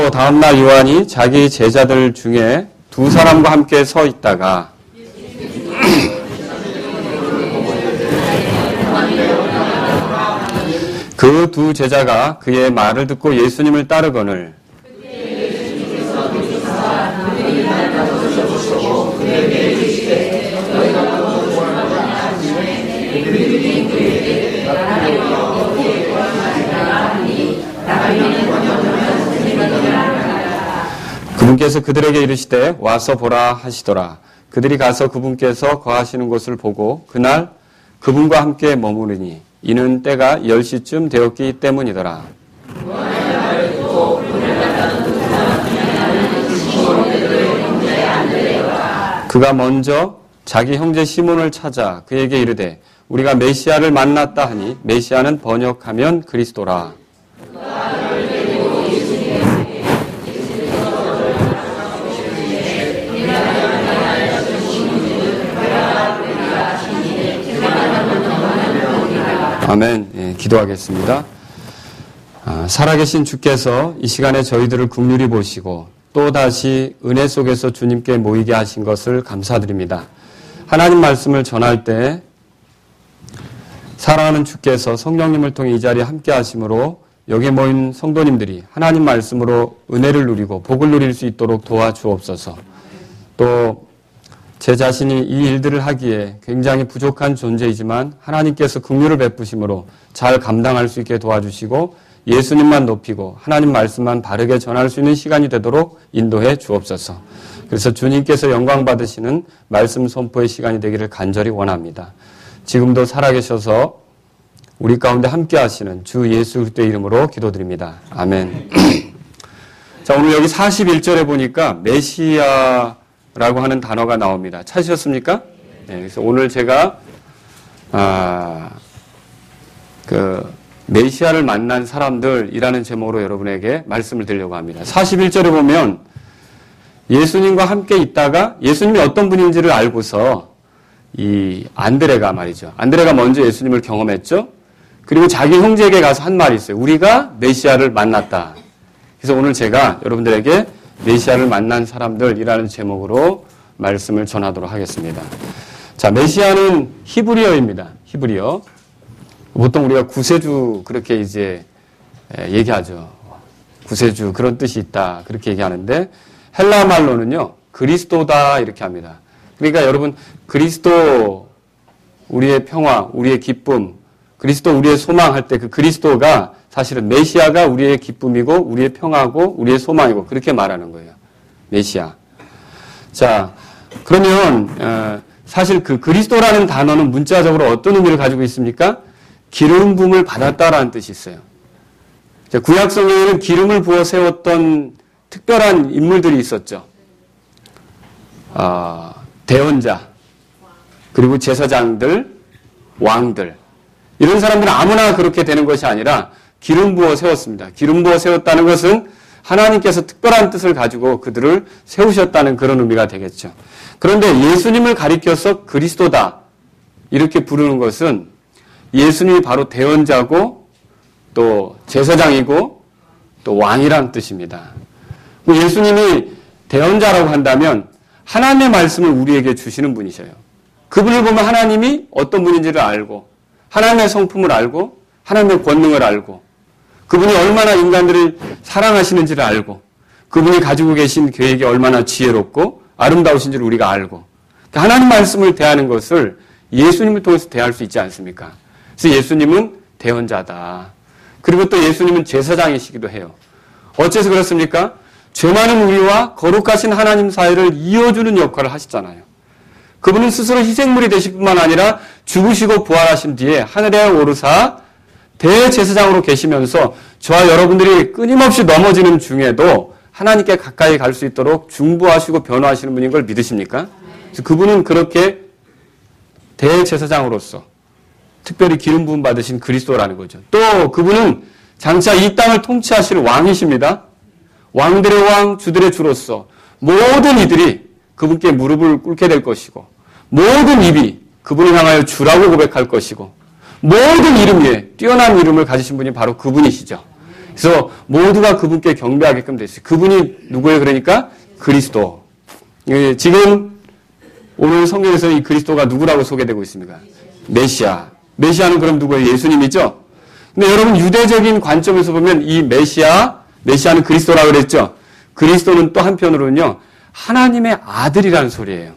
또 다음날 요한이 자기 제자들 중에 두 사람과 함께 서 있다가 그 두 제자가 그의 말을 듣고 예수님을 따르거늘 그분께서 그들에게 이르시되 와서 보라 하시더라. 그들이 가서 그분께서 거하시는 곳을 보고 그날 그분과 함께 머무르니 이는 때가 10시쯤 되었기 때문이더라. 그가 먼저 자기 형제 시몬을 찾아 그에게 이르되 우리가 메시아를 만났다 하니 메시아는 번역하면 그리스도라. 아멘. 예, 기도하겠습니다. 살아계신 주께서 이 시간에 저희들을 긍휼히 보시고 또다시 은혜 속에서 주님께 모이게 하신 것을 감사드립니다. 하나님 말씀을 전할 때 사랑하는 주께서 성령님을 통해 이 자리에 함께 하심으로 여기 모인 성도님들이 하나님 말씀으로 은혜를 누리고 복을 누릴 수 있도록 도와주옵소서. 또 제 자신이 이 일들을 하기에 굉장히 부족한 존재이지만 하나님께서 긍휼을 베푸심으로 잘 감당할 수 있게 도와주시고 예수님만 높이고 하나님 말씀만 바르게 전할 수 있는 시간이 되도록 인도해 주옵소서. 그래서 주님께서 영광 받으시는 말씀 선포의 시간이 되기를 간절히 원합니다. 지금도 살아계셔서 우리 가운데 함께 하시는 주 예수 그리스도의 이름으로 기도드립니다. 아멘. 자, 오늘 여기 41절에 보니까 메시아라고 하는 단어가 나옵니다. 찾으셨습니까? 네, 그래서 오늘 제가 메시아를 만난 사람들이라는 제목으로 여러분에게 말씀을 드리려고 합니다. 41절에 보면 예수님과 함께 있다가 예수님이 어떤 분인지를 알고서 이 안드레가 말이죠. 안드레가 먼저 예수님을 경험했죠. 그리고 자기 형제에게 가서 한 말이 있어요. 우리가 메시아를 만났다. 그래서 오늘 제가 여러분들에게 메시아를 만난 사람들이라는 제목으로 말씀을 전하도록 하겠습니다. 자, 메시아는 히브리어입니다. 히브리어. 보통 우리가 구세주 그렇게 이제 얘기하죠. 구세주 그런 뜻이 있다. 그렇게 얘기하는데 헬라 말로는요. 그리스도다 이렇게 합니다. 그러니까 여러분 그리스도 우리의 평화, 우리의 기쁨, 그리스도 우리의 소망 할 때 그 그리스도가 사실은 메시아가 우리의 기쁨이고 우리의 평화고 우리의 소망이고 그렇게 말하는 거예요. 메시아. 자, 그러면 사실 그 그리스도라는 단어는 문자적으로 어떤 의미를 가지고 있습니까? 기름 부음을 받았다라는 뜻이 있어요. 자, 구약 성경에는 기름을 부어 세웠던 특별한 인물들이 있었죠. 대언자, 그리고 제사장들, 왕들. 이런 사람들은 아무나 그렇게 되는 것이 아니라 기름 부어 세웠습니다. 기름 부어 세웠다는 것은 하나님께서 특별한 뜻을 가지고 그들을 세우셨다는 그런 의미가 되겠죠. 그런데 예수님을 가리켜서 그리스도다 이렇게 부르는 것은 예수님이 바로 대언자고 또 제사장이고 또 왕이란 뜻입니다. 예수님이 대언자라고 한다면 하나님의 말씀을 우리에게 주시는 분이셔요. 그분을 보면 하나님이 어떤 분인지를 알고 하나님의 성품을 알고 하나님의 권능을 알고 그분이 얼마나 인간들을 사랑하시는지를 알고 그분이 가지고 계신 계획이 얼마나 지혜롭고 아름다우신지를 우리가 알고 하나님 말씀을 대하는 것을 예수님을 통해서 대할 수 있지 않습니까? 그래서 예수님은 대언자다. 그리고 또 예수님은 제사장이시기도 해요. 어째서 그렇습니까? 죄 많은 우리와 거룩하신 하나님 사이를 이어주는 역할을 하시잖아요. 그분은 스스로 희생물이 되실 뿐만 아니라 죽으시고 부활하신 뒤에 하늘에 오르사 대제사장으로 계시면서 저와 여러분들이 끊임없이 넘어지는 중에도 하나님께 가까이 갈 수 있도록 중보하시고 변호하시는 분인 걸 믿으십니까? 그래서 그분은 그렇게 대제사장으로서 특별히 기름 부음 받으신 그리스도라는 거죠. 또 그분은 장차 이 땅을 통치하실 왕이십니다. 왕들의 왕, 주들의 주로서 모든 이들이 그분께 무릎을 꿇게 될 것이고 모든 입이 그분을 향하여 주라고 고백할 것이고 모든 이름 위에 뛰어난 이름을 가지신 분이 바로 그분이시죠. 그래서 모두가 그분께 경배하게끔 됐어요. 그분이 누구예요? 그러니까 그리스도. 지금 오늘 성경에서 이 그리스도가 누구라고 소개되고 있습니까? 메시아. 메시아는 그럼 누구예요? 예수님이죠? 근데 여러분 유대적인 관점에서 보면 이 메시아는 그리스도라고 그랬죠? 그리스도는 또 한편으로는요, 하나님의 아들이라는 소리예요.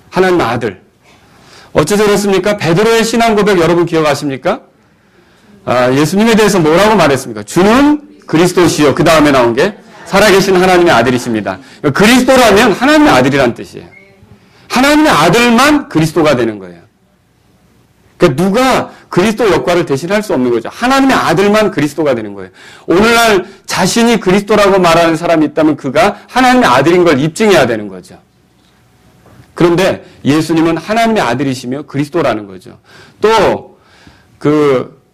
하나님의 아들. 어째서 그렇습니까? 베드로의 신앙 고백 여러분 기억하십니까? 예수님에 대해서 뭐라고 말했습니까? 주는 그리스도시요. 그 다음에 나온 게 살아계신 하나님의 아들이십니다. 그리스도라면 하나님의 아들이란 뜻이에요. 하나님의 아들만 그리스도가 되는 거예요. 그러니까 누가 그리스도 역할을 대신할 수 없는 거죠. 하나님의 아들만 그리스도가 되는 거예요. 오늘날 자신이 그리스도라고 말하는 사람이 있다면 그가 하나님의 아들인 걸 입증해야 되는 거죠. 그런데 예수님은 하나님의 아들이시며 그리스도라는 거죠. 또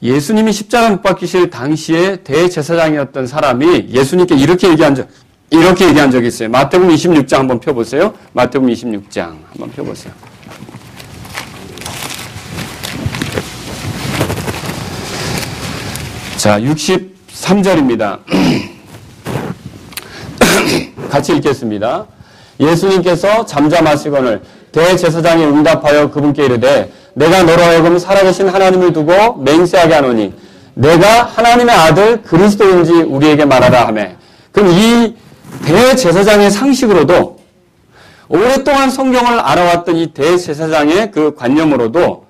예수님이 십자가 못 박히실 당시에 대제사장이었던 사람이 예수님께 이렇게 얘기한 적이 있어요. 마태복음 26장 한번 펴보세요. 마태복음 26장 한번 펴보세요. 자, 63절입니다. 같이 읽겠습니다. 예수님께서 잠잠하시거늘 대제사장이 응답하여 그분께 이르되 내가 너로 하여금 살아계신 하나님을 두고 맹세하게 하노니 내가 하나님의 아들 그리스도인지 우리에게 말하라 하매. 그럼 이 대제사장의 상식으로도 오랫동안 성경을 알아왔던 이 대제사장의 그 관념으로도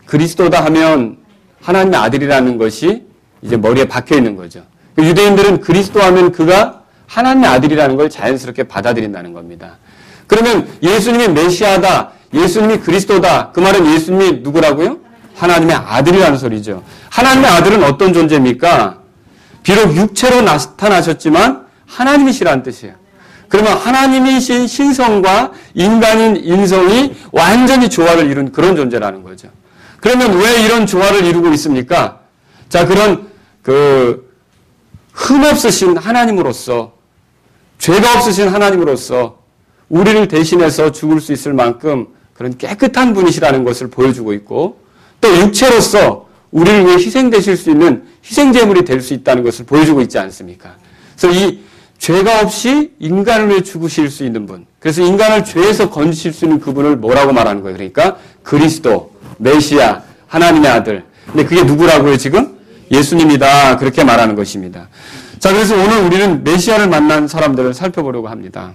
그리스도다 하면 하나님의 아들이라는 것이 이제 머리에 박혀 있는 거죠. 유대인들은 그리스도 하면 그가 하나님의 아들이라는 걸 자연스럽게 받아들인다는 겁니다. 그러면 예수님이 메시아다, 예수님이 그리스도다, 그 말은 예수님이 누구라고요? 하나님의 아들이라는 소리죠. 하나님의 아들은 어떤 존재입니까? 비록 육체로 나타나셨지만 하나님이시라는 뜻이에요. 그러면 하나님이신 신성과 인간인 인성이 완전히 조화를 이룬 그런 존재라는 거죠. 그러면 왜 이런 조화를 이루고 있습니까? 자, 그런 흠없으신 하나님으로서, 죄가 없으신 하나님으로서 우리를 대신해서 죽을 수 있을 만큼 그런 깨끗한 분이시라는 것을 보여주고 있고, 또 육체로서 우리를 위해 희생되실 수 있는 희생제물이 될 수 있다는 것을 보여주고 있지 않습니까? 그래서 이 죄가 없이 인간을 위해 죽으실 수 있는 분, 그래서 인간을 죄에서 건지실 수 있는 그분을 뭐라고 말하는 거예요? 그러니까 그리스도, 메시아, 하나님의 아들. 근데 그게 누구라고요 지금? 예수님이다. 그렇게 말하는 것입니다. 자, 그래서 오늘 우리는 메시아를 만난 사람들을 살펴보려고 합니다.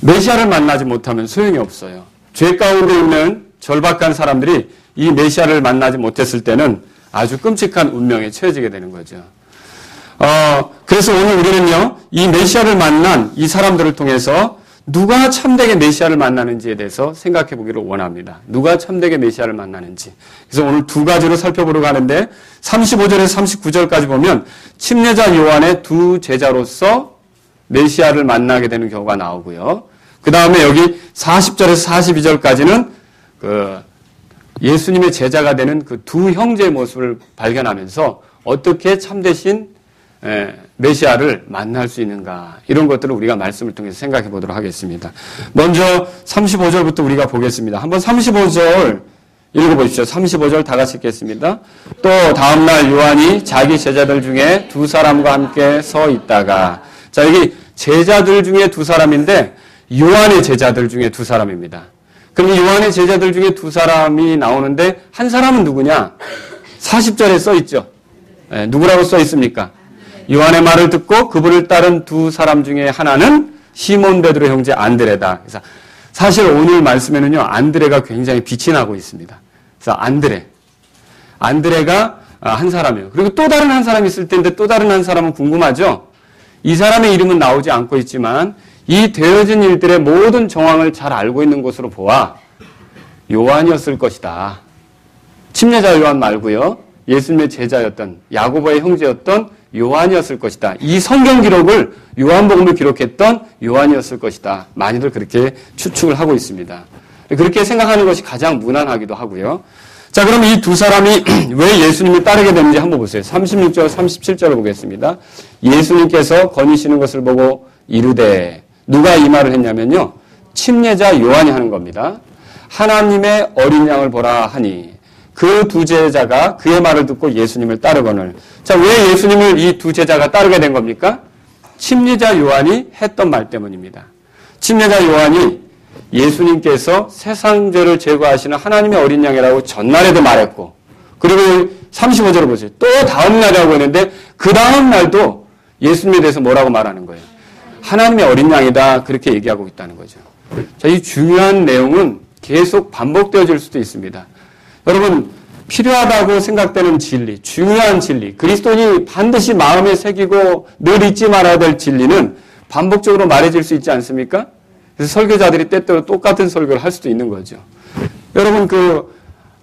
메시아를 만나지 못하면 소용이 없어요. 죄 가운데 있는 절박한 사람들이 이 메시아를 만나지 못했을 때는 아주 끔찍한 운명에 처해지게 되는 거죠. 그래서 오늘 우리는요, 이 메시아를 만난 이 사람들을 통해서 누가 참되게 메시아를 만나는지에 대해서 생각해 보기를 원합니다. 누가 참되게 메시아를 만나는지. 그래서 오늘 두 가지로 살펴보려고 하는데 35절에서 39절까지 보면 침례자 요한의 두 제자로서 메시아를 만나게 되는 경우가 나오고요. 그 다음에 여기 40절에서 42절까지는 예수님의 제자가 되는 그 두 형제의 모습을 발견하면서 어떻게 참되신 메시아를 만날 수 있는가, 이런 것들을 우리가 말씀을 통해서 생각해 보도록 하겠습니다. 먼저 35절부터 우리가 보겠습니다. 한번 35절 읽어보십시오. 35절 다 같이 읽겠습니다. 또 다음날 요한이 자기 제자들 중에 두 사람과 함께 서 있다가, 자, 여기 제자들 중에 두 사람인데 요한의 제자들 중에 두 사람입니다. 그럼 요한의 제자들 중에 두 사람이 나오는데 한 사람은 누구냐? 40절에 써 있죠. 누구라고 써 있습니까? 요한의 말을 듣고 그분을 따른 두 사람 중에 하나는 시몬 베드로 형제 안드레다. 그래서 사실 오늘 말씀에는요, 안드레가 굉장히 빛이 나고 있습니다. 그래서 안드레가 한 사람이에요. 그리고 또 다른 한 사람이 있을 텐데 또 다른 한 사람은 궁금하죠? 이 사람의 이름은 나오지 않고 있지만 이 되어진 일들의 모든 정황을 잘 알고 있는 것으로 보아 요한이었을 것이다. 침례자 요한 말고요, 예수님의 제자였던 야고보의 형제였던 요한이었을 것이다. 이 성경 기록을, 요한복음을 기록했던 요한이었을 것이다. 많이들 그렇게 추측을 하고 있습니다. 그렇게 생각하는 것이 가장 무난하기도 하고요. 자, 그럼 이 두 사람이 왜 예수님을 따르게 됐는지 한번 보세요. 36절, 37절을 보겠습니다. 예수님께서 거니시는 것을 보고 이르되, 누가 이 말을 했냐면요, 침례자 요한이 하는 겁니다. 하나님의 어린 양을 보라 하니, 그 두 제자가 그의 말을 듣고 예수님을 따르거늘. 자, 왜 예수님을 이 두 제자가 따르게 된 겁니까? 침례자 요한이 했던 말 때문입니다. 침례자 요한이 예수님께서 세상 죄를 제거하시는 하나님의 어린 양이라고 전날에도 말했고, 그리고 35절을 보세요. 또 다음 날이라고 했는데 그 다음 날도 예수님에 대해서 뭐라고 말하는 거예요? 하나님의 어린 양이다. 그렇게 얘기하고 있다는 거죠. 자, 이 중요한 내용은 계속 반복되어질 수도 있습니다. 여러분, 필요하다고 생각되는 진리, 중요한 진리, 그리스도인이 반드시 마음에 새기고 늘 잊지 말아야 될 진리는 반복적으로 말해질 수 있지 않습니까? 그래서 설교자들이 때때로 똑같은 설교를 할 수도 있는 거죠. 여러분,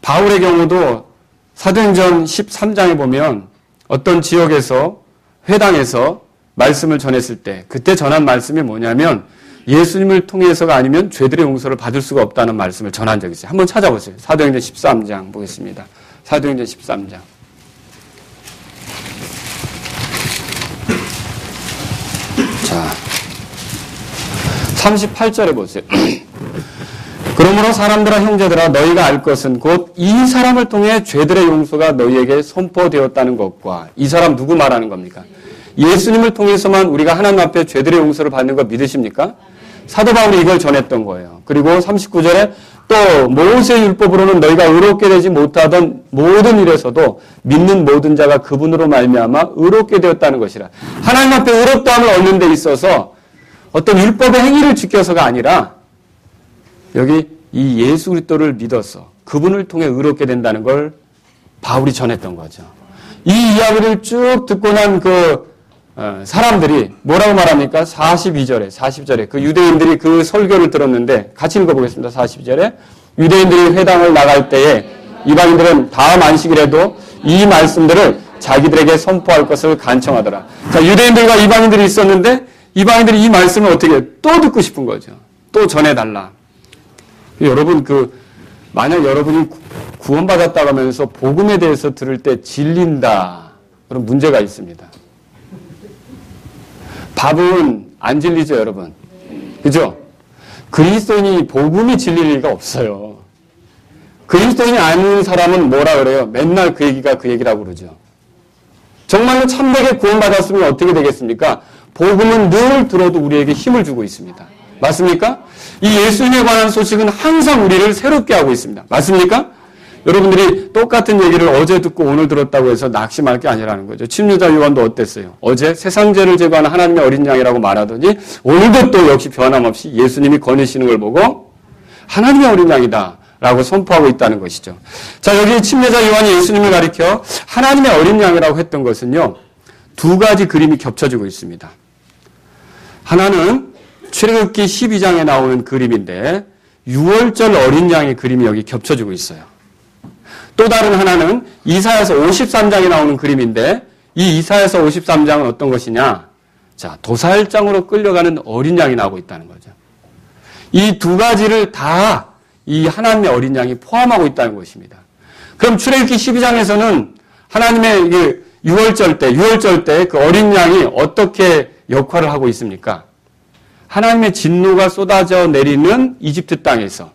바울의 경우도 사도행전 13장에 보면 어떤 지역에서 회당에서 말씀을 전했을 때 그때 전한 말씀이 뭐냐면 예수님을 통해서가 아니면 죄들의 용서를 받을 수가 없다는 말씀을 전한 적이 있어요. 한번 찾아보세요. 사도행전 13장 보겠습니다. 사도행전 13장. 자, 38절에 보세요. 그러므로 사람들아 형제들아 너희가 알 것은 곧 이 사람을 통해 죄들의 용서가 너희에게 선포되었다는 것과 이 사람 누구 말하는 겁니까? 예수님을 통해서만 우리가 하나님 앞에 죄들의 용서를 받는 거 믿으십니까? 사도 바울이 이걸 전했던 거예요. 그리고 39절에 또 모세의 율법으로는 너희가 의롭게 되지 못하던 모든 일에서도 믿는 모든 자가 그분으로 말미암아 의롭게 되었다는 것이라. 하나님 앞에 의롭다함을 얻는 데 있어서 어떤 율법의 행위를 지켜서가 아니라 여기 이 예수 그리스도를 믿어서 그분을 통해 의롭게 된다는 걸 바울이 전했던 거죠. 이 이야기를 쭉 듣고 난 사람들이 뭐라고 말합니까? 40절에 그 유대인들이 그 설교를 들었는데 같이 읽어보겠습니다. 40절에 유대인들이 회당을 나갈 때에 이방인들은 다음 안식일에도 이 말씀들을 자기들에게 선포할 것을 간청하더라. 자, 유대인들과 이방인들이 있었는데 이방인들이 이 말씀을 어떻게 또 듣고 싶은 거죠. 또 전해달라. 여러분, 만약 여러분이 구원받았다고 하면서 복음에 대해서 들을 때 질린다. 그런 문제가 있습니다. 밥은 안 질리죠, 여러분? 그죠? 그리스도인이 복음이 질릴 리가 없어요. 그리스도인이 아닌 사람은 뭐라 그래요? 맨날 그 얘기가 그 얘기라고 그러죠. 정말로 참되게 구원받았으면 어떻게 되겠습니까? 복음은 늘 들어도 우리에게 힘을 주고 있습니다. 맞습니까? 이 예수님에 관한 소식은 항상 우리를 새롭게 하고 있습니다. 맞습니까? 여러분들이 똑같은 얘기를 어제 듣고 오늘 들었다고 해서 낙심할 게 아니라는 거죠. 침례자 요한도 어땠어요? 어제 세상 죄를 제거하는 하나님의 어린 양이라고 말하더니 오늘도 또 역시 변함없이 예수님이 거느시는 걸 보고 하나님의 어린 양이다 라고 선포하고 있다는 것이죠. 자, 여기 침례자 요한이 예수님을 가리켜 하나님의 어린 양이라고 했던 것은요, 두 가지 그림이 겹쳐지고 있습니다. 하나는 출애굽기 12장에 나오는 그림인데 6월절 어린 양의 그림이 여기 겹쳐지고 있어요. 또 다른 하나는 이사야서 53장에 나오는 그림인데 이 이사야서 53장은 어떤 것이냐? 자, 도살장으로 끌려가는 어린 양이 나오고 있다는 거죠. 이 두 가지를 다 이 하나님의 어린 양이 포함하고 있다는 것입니다. 그럼 출애굽기 12장에서는 하나님의 6월절 때 그 어린 양이 어떻게 역할을 하고 있습니까? 하나님의 진노가 쏟아져 내리는 이집트 땅에서,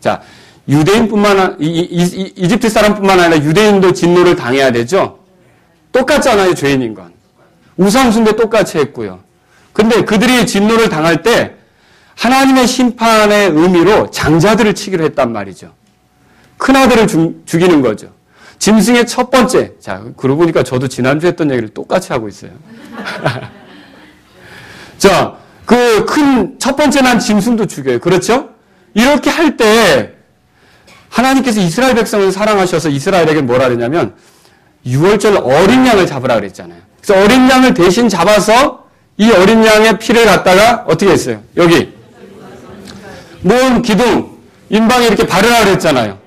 자, 이집트 사람뿐만 아니라 유대인도 진노를 당해야 되죠? 똑같잖아요, 죄인인 건. 우상숭배 똑같이 했고요. 근데 그들이 진노를 당할 때 하나님의 심판의 의미로 장자들을 치기로 했단 말이죠. 큰아들을 죽이는 거죠. 짐승의 첫 번째. 자, 그러고 보니까 저도 지난주에 했던 얘기를 똑같이 하고 있어요. 자, 첫 번째 난 짐승도 죽여요. 그렇죠? 이렇게 할 때 하나님께서 이스라엘 백성을 사랑하셔서 이스라엘에게 뭐라 그랬냐면 6월절 어린 양을 잡으라 그랬잖아요. 그래서 어린 양을 대신 잡아서 이 어린 양의 피를 갖다가 어떻게 했어요? 여기 모은 기둥, 인방에 이렇게 바르라 그랬잖아요.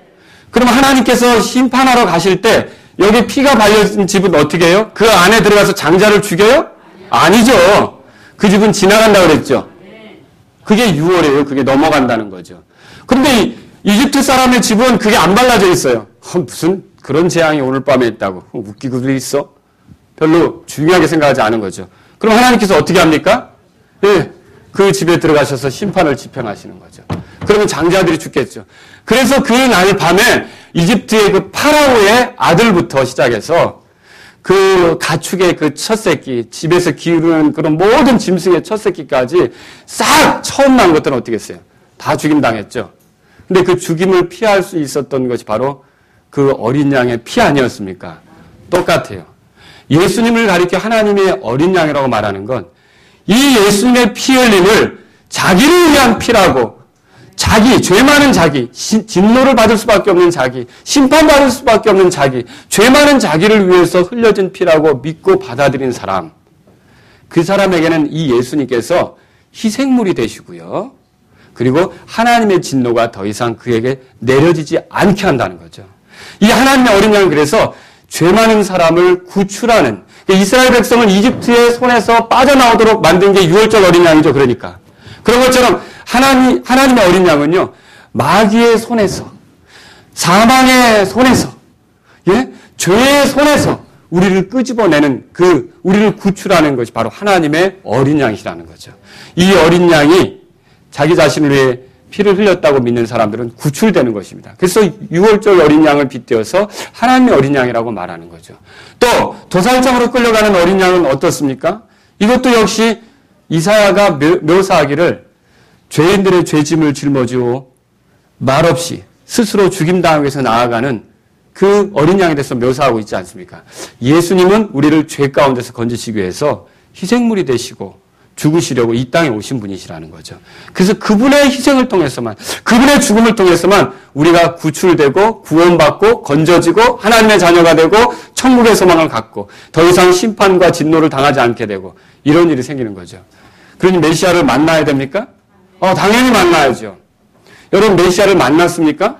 그럼 하나님께서 심판하러 가실 때 여기 피가 발려진 집은 어떻게 해요? 그 안에 들어가서 장자를 죽여요? 아니죠. 그 집은 지나간다고 그랬죠. 그게 6월이에요. 그게 넘어간다는 거죠. 그런데 이집트 사람의 집은 그게 안 발라져 있어요. 무슨 그런 재앙이 오늘 밤에 있다고. 웃기고도 있어? 별로 중요하게 생각하지 않은 거죠. 그럼 하나님께서 어떻게 합니까? 예, 그 집에 들어가셔서 심판을 집행하시는 거죠. 그러면 장자들이 죽겠죠. 그래서 그 날 밤에 이집트의 그 파라오의 아들부터 시작해서 그 가축의 그 첫 새끼, 집에서 기르는 그런 모든 짐승의 첫 새끼까지 싹 처음 난 것들은 어떻게 했어요? 다 죽임당했죠. 근데 그 죽임을 피할 수 있었던 것이 바로 그 어린 양의 피 아니었습니까? 똑같아요. 예수님을 가리켜 하나님의 어린 양이라고 말하는 건 이 예수님의 피 흘림을 자기를 위한 피라고, 자기, 죄 많은 자기, 진노를 받을 수밖에 없는 자기, 심판받을 수밖에 없는 자기, 죄 많은 자기를 위해서 흘려진 피라고 믿고 받아들인 사람, 그 사람에게는 이 예수님께서 희생물이 되시고요. 그리고 하나님의 진노가 더 이상 그에게 내려지지 않게 한다는 거죠. 이 하나님의 어린 양은 그래서 죄 많은 사람을 구출하는, 이스라엘 백성을 이집트의 손에서 빠져나오도록 만든 게 유월절 어린 양이죠. 그러니까. 그런 것처럼 하나님의 어린 양은요, 마귀의 손에서, 사망의 손에서, 예? 죄의 손에서 우리를 끄집어내는 우리를 구출하는 것이 바로 하나님의 어린 양이라는 거죠. 이 어린 양이 자기 자신을 위해 피를 흘렸다고 믿는 사람들은 구출되는 것입니다. 그래서 유월절 어린 양을 빗대어서 하나님의 어린 양이라고 말하는 거죠. 또 도살장으로 끌려가는 어린 양은 어떻습니까? 이것도 역시 이사야가 묘사하기를 죄인들의 죄짐을 짊어지고 말없이 스스로 죽임당하기 위해서 나아가는 그 어린 양에 대해서 묘사하고 있지 않습니까? 예수님은 우리를 죄 가운데서 건지시기 위해서 희생물이 되시고 죽으시려고 이 땅에 오신 분이시라는 거죠. 그래서 그분의 희생을 통해서만, 그분의 죽음을 통해서만 우리가 구출되고 구원받고 건져지고 하나님의 자녀가 되고 천국의 소망을 갖고 더 이상 심판과 진노를 당하지 않게 되고 이런 일이 생기는 거죠. 그러니 메시아를 만나야 됩니까? 당연히 만나야죠. 여러분 메시아를 만났습니까?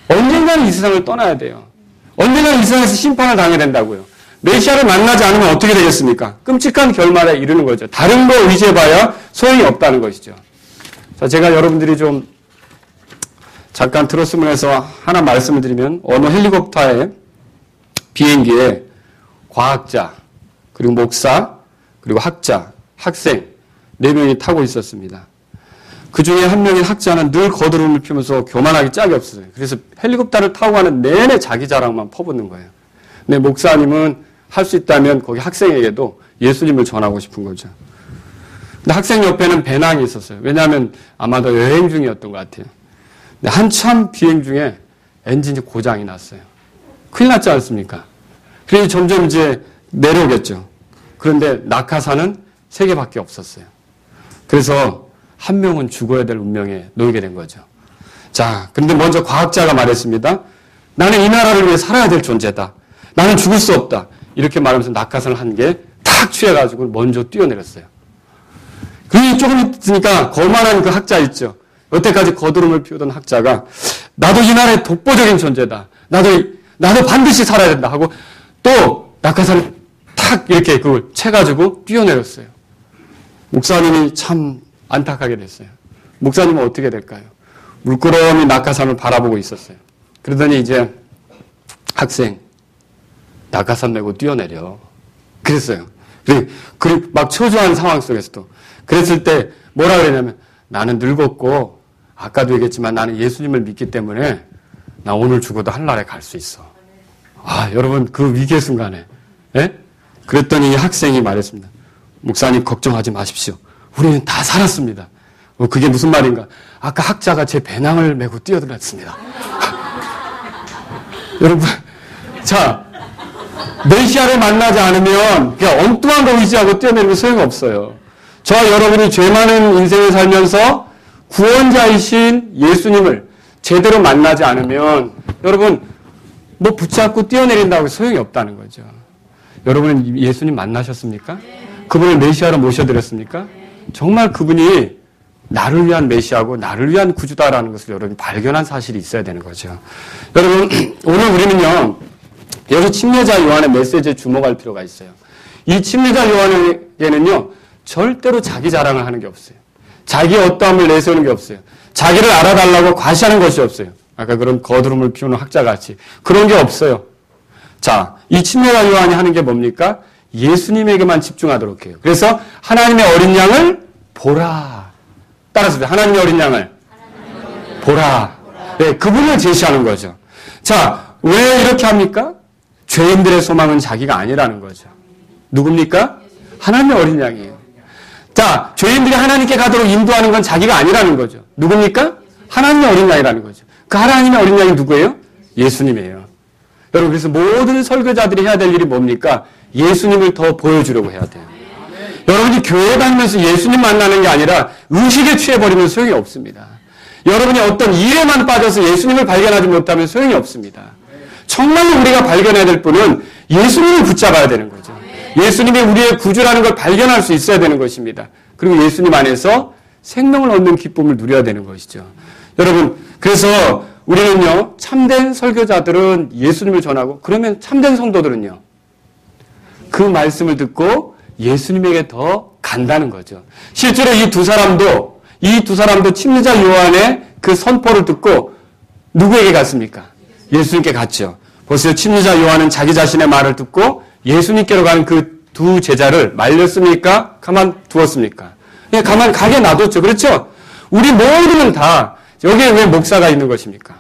언젠가는 이 세상을 떠나야 돼요. 언젠가는 이 세상에서 심판을 당해야 된다고요. 메시아를 만나지 않으면 어떻게 되겠습니까? 끔찍한 결말에 이르는 거죠. 다른 거 의지해봐야 소용이 없다는 것이죠. 자, 제가 여러분들이 좀 잠깐 들었으면 해서 하나 말씀을 드리면, 어느 헬리콥터에 비행기에 과학자, 그리고 목사, 그리고 학자, 학생 4명이 타고 있었습니다. 그 중에 한 명인 학자는 늘 거드름을 피우면서 교만하기 짝이 없었어요. 그래서 헬리콥터를 타고 가는 내내 자기 자랑만 퍼붓는 거예요. 근데 목사님은 할 수 있다면 거기 학생에게도 예수님을 전하고 싶은 거죠. 근데 학생 옆에는 배낭이 있었어요. 왜냐하면 아마도 여행 중이었던 것 같아요. 근데 한참 비행 중에 엔진이 고장이 났어요. 큰일 났지 않습니까? 그래서 점점 이제 내려오겠죠. 그런데 낙하산은 3개밖에 없었어요. 그래서 한 명은 죽어야 될 운명에 놓이게 된 거죠. 자, 근데 먼저 과학자가 말했습니다. 나는 이 나라를 위해 살아야 될 존재다. 나는 죽을 수 없다. 이렇게 말하면서 낙하산을 한 개 탁 취해가지고 먼저 뛰어내렸어요. 그리고 조금 있으니까 거만한 그 학자 있죠. 여태까지 거드름을 피우던 학자가 나도 이 나라의 독보적인 존재다. 나도 반드시 살아야 된다 하고 또 낙하산을 탁 이렇게 그걸 채가지고 뛰어내렸어요. 목사님이 참 안타깝게 됐어요. 목사님은 어떻게 될까요? 물끄러미 낙하산을 바라보고 있었어요. 그러더니 이제 학생 낙하산 메고 뛰어내려. 그랬어요. 그리고 막 초조한 상황 속에서도. 그랬을 때 뭐라 그랬냐면 나는 늙었고 아까도 얘기했지만 나는 예수님을 믿기 때문에 나 오늘 죽어도 하늘나라에 갈 수 있어. 여러분 그 위기의 순간에 그랬더니 이 학생이 말했습니다. 목사님 걱정하지 마십시오. 우리는 다 살았습니다. 그게 무슨 말인가? 아까 학자가 제 배낭을 메고 뛰어들었습니다. 여러분, 자, 메시아를 만나지 않으면 그냥 엉뚱한 거 의지하고 뛰어내리면 소용없어요. 저와 여러분이 죄 많은 인생을 살면서 구원자이신 예수님을 제대로 만나지 않으면 여러분 뭐 붙잡고 뛰어내린다고 소용이 없다는 거죠. 여러분은 예수님 만나셨습니까? 그분을 메시아로 모셔드렸습니까? 정말 그분이 나를 위한 메시아고 나를 위한 구주다라는 것을 여러분이 발견한 사실이 있어야 되는 거죠. 여러분 오늘 우리는요. 여기 침례자 요한의 메시지에 주목할 필요가 있어요. 이 침례자 요한에게는요. 절대로 자기 자랑을 하는 게 없어요. 자기의 어떠함을 내세우는 게 없어요. 자기를 알아달라고 과시하는 것이 없어요. 아까 그런 거드름을 피우는 학자같이 그런 게 없어요. 자, 이 침례자 요한이 하는 게 뭡니까? 예수님에게만 집중하도록 해요. 그래서 하나님의 어린 양을 보라. 따라서 하나님의 어린 양을 보라. 네, 그분을 제시하는 거죠. 자, 왜 이렇게 합니까? 죄인들의 소망은 자기가 아니라는 거죠. 누굽니까? 하나님의 어린 양이에요. 자, 죄인들이 하나님께 가도록 인도하는 건 자기가 아니라는 거죠. 누굽니까? 하나님의 어린 양이라는 거죠. 그 하나님의 어린 양이 누구예요? 예수님이에요. 여러분, 그래서 모든 설교자들이 해야 될 일이 뭡니까? 예수님을 더 보여주려고 해야 돼요. 여러분이 교회 다니면서 예수님 만나는 게 아니라 의식에 취해버리면 소용이 없습니다. 여러분이 어떤 일에만 빠져서 예수님을 발견하지 못하면 소용이 없습니다. 정말로 우리가 발견해야 될 분은 예수님을 붙잡아야 되는 거죠. 예수님이 우리의 구주라는 걸 발견할 수 있어야 되는 것입니다. 그리고 예수님 안에서 생명을 얻는 기쁨을 누려야 되는 것이죠. 여러분, 그래서 우리는요, 참된 설교자들은 예수님을 전하고, 그러면 참된 성도들은요, 그 말씀을 듣고 예수님에게 더 간다는 거죠. 실제로 이 두 사람도 침례자 요한의 그 선포를 듣고 누구에게 갔습니까? 예수님께 갔죠. 보세요. 침례자 요한은 자기 자신의 말을 듣고 예수님께로 가는 그 두 제자를 말렸습니까? 가만 두었습니까? 그냥 가만 가게 놔뒀죠. 그렇죠? 우리 모두는 다 여기에 왜 목사가 있는 것입니까?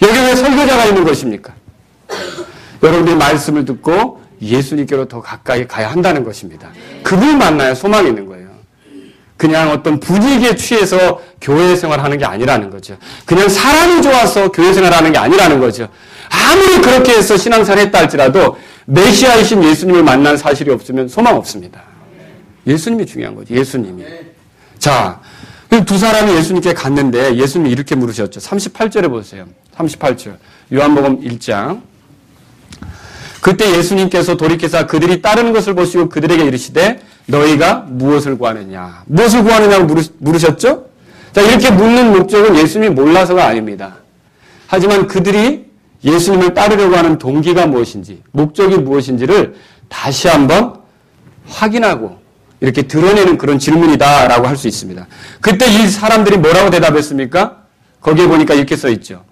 여기에 왜 설교자가 있는 것입니까? 여러분들이 말씀을 듣고 예수님께로 더 가까이 가야 한다는 것입니다. 그분을 만나야 소망이 있는 거예요. 그냥 어떤 분위기에 취해서 교회 생활하는 게 아니라는 거죠. 그냥 사람이 좋아서 교회 생활하는 게 아니라는 거죠. 아무리 그렇게 해서 신앙생활을 했다 할지라도 메시아이신 예수님을 만난 사실이 없으면 소망 없습니다. 예수님이 중요한 거죠. 예수님이. 자, 두 사람이 예수님께 갔는데 예수님이 이렇게 물으셨죠. 38절에 보세요. 38절. 요한복음 1장. 그때 예수님께서 돌이켜서 그들이 따르는 것을 보시고 그들에게 이르시되 너희가 무엇을 구하느냐. 무엇을 구하느냐고 물으셨죠? 자, 이렇게 묻는 목적은 예수님이 몰라서가 아닙니다. 하지만 그들이 예수님을 따르려고 하는 동기가 무엇인지, 목적이 무엇인지를 다시 한번 확인하고 이렇게 드러내는 그런 질문이다라고 할 수 있습니다. 그때 이 사람들이 뭐라고 대답했습니까? 거기에 보니까 이렇게 써 있죠.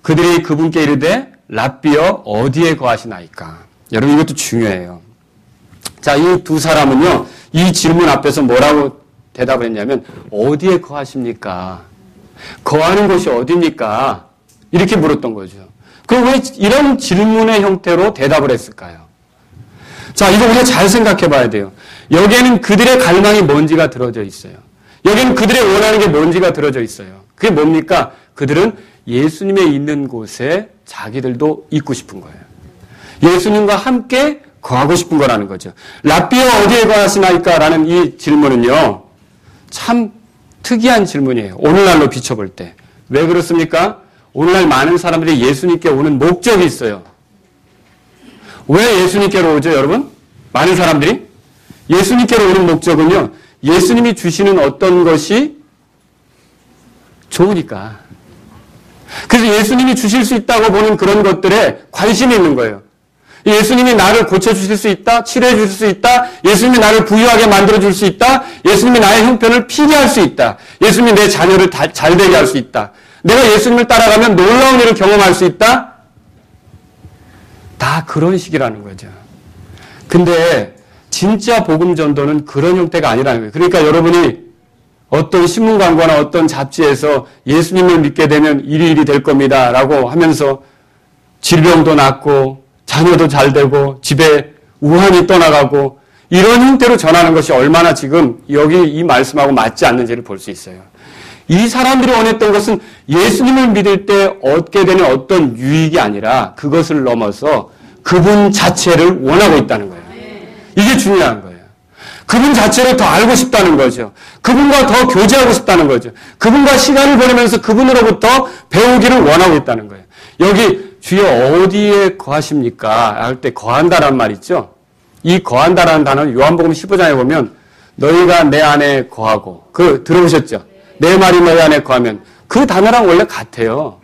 그들이 그분께 이르되 랍비여 어디에 거하시나이까? 여러분, 이것도 중요해요. 자, 이 두 사람은요, 이 질문 앞에서 뭐라고 대답을 했냐면 어디에 거하십니까? 거하는 곳이 어디입니까? 이렇게 물었던 거죠. 그럼 왜 이런 질문의 형태로 대답을 했을까요? 자, 이거 우리가 잘 생각해 봐야 돼요. 여기에는 그들의 갈망이 뭔지가 들어져 있어요. 여기는 그들의 원하는 게 뭔지가 들어져 있어요. 그게 뭡니까? 그들은 예수님의 있는 곳에 자기들도 있고 싶은 거예요. 예수님과 함께 거하고 싶은 거라는 거죠. 랍비여 어디에 거하시나이까? 라는 이 질문은요, 참 특이한 질문이에요. 오늘날로 비춰볼 때. 왜 그렇습니까? 오늘날 많은 사람들이 예수님께 오는 목적이 있어요. 왜 예수님께로 오죠, 여러분? 많은 사람들이? 예수님께로 오는 목적은요, 예수님이 주시는 어떤 것이 좋으니까. 그래서 예수님이 주실 수 있다고 보는 그런 것들에 관심이 있는 거예요. 예수님이 나를 고쳐주실 수 있다, 치료해 주실 수 있다, 예수님이 나를 부유하게 만들어줄 수 있다, 예수님이 나의 형편을 피게 할 수 있다, 예수님이 내 자녀를 잘 되게 할 수 있다, 내가 예수님을 따라가면 놀라운 일을 경험할 수 있다, 다 그런 식이라는 거죠. 근데 진짜 복음 전도는 그런 형태가 아니라는 거예요. 그러니까 여러분이 어떤 신문 광고나 어떤 잡지에서 예수님을 믿게 되면 일이 될 겁니다 라고 하면서 질병도 낫고 자녀도 잘 되고 집에 우환이 떠나가고 이런 형태로 전하는 것이 얼마나 지금 여기 이 말씀하고 맞지 않는지를 볼 수 있어요. 이 사람들이 원했던 것은 예수님을 믿을 때 얻게 되는 어떤 유익이 아니라 그것을 넘어서 그분 자체를 원하고 있다는 거예요. 이게 중요한 거예요. 그분 자체를 더 알고 싶다는 거죠. 그분과 더 교제하고 싶다는 거죠. 그분과 시간을 보내면서 그분으로부터 배우기를 원하고 있다는 거예요. 여기 주여 어디에 거하십니까? 할 때 거한다라는 말 있죠. 이 거한다라는 단어는 요한복음 15장에 보면 너희가 내 안에 거하고 들어보셨죠? 내 말이 너희 안에 거하면 그 단어랑 원래 같아요.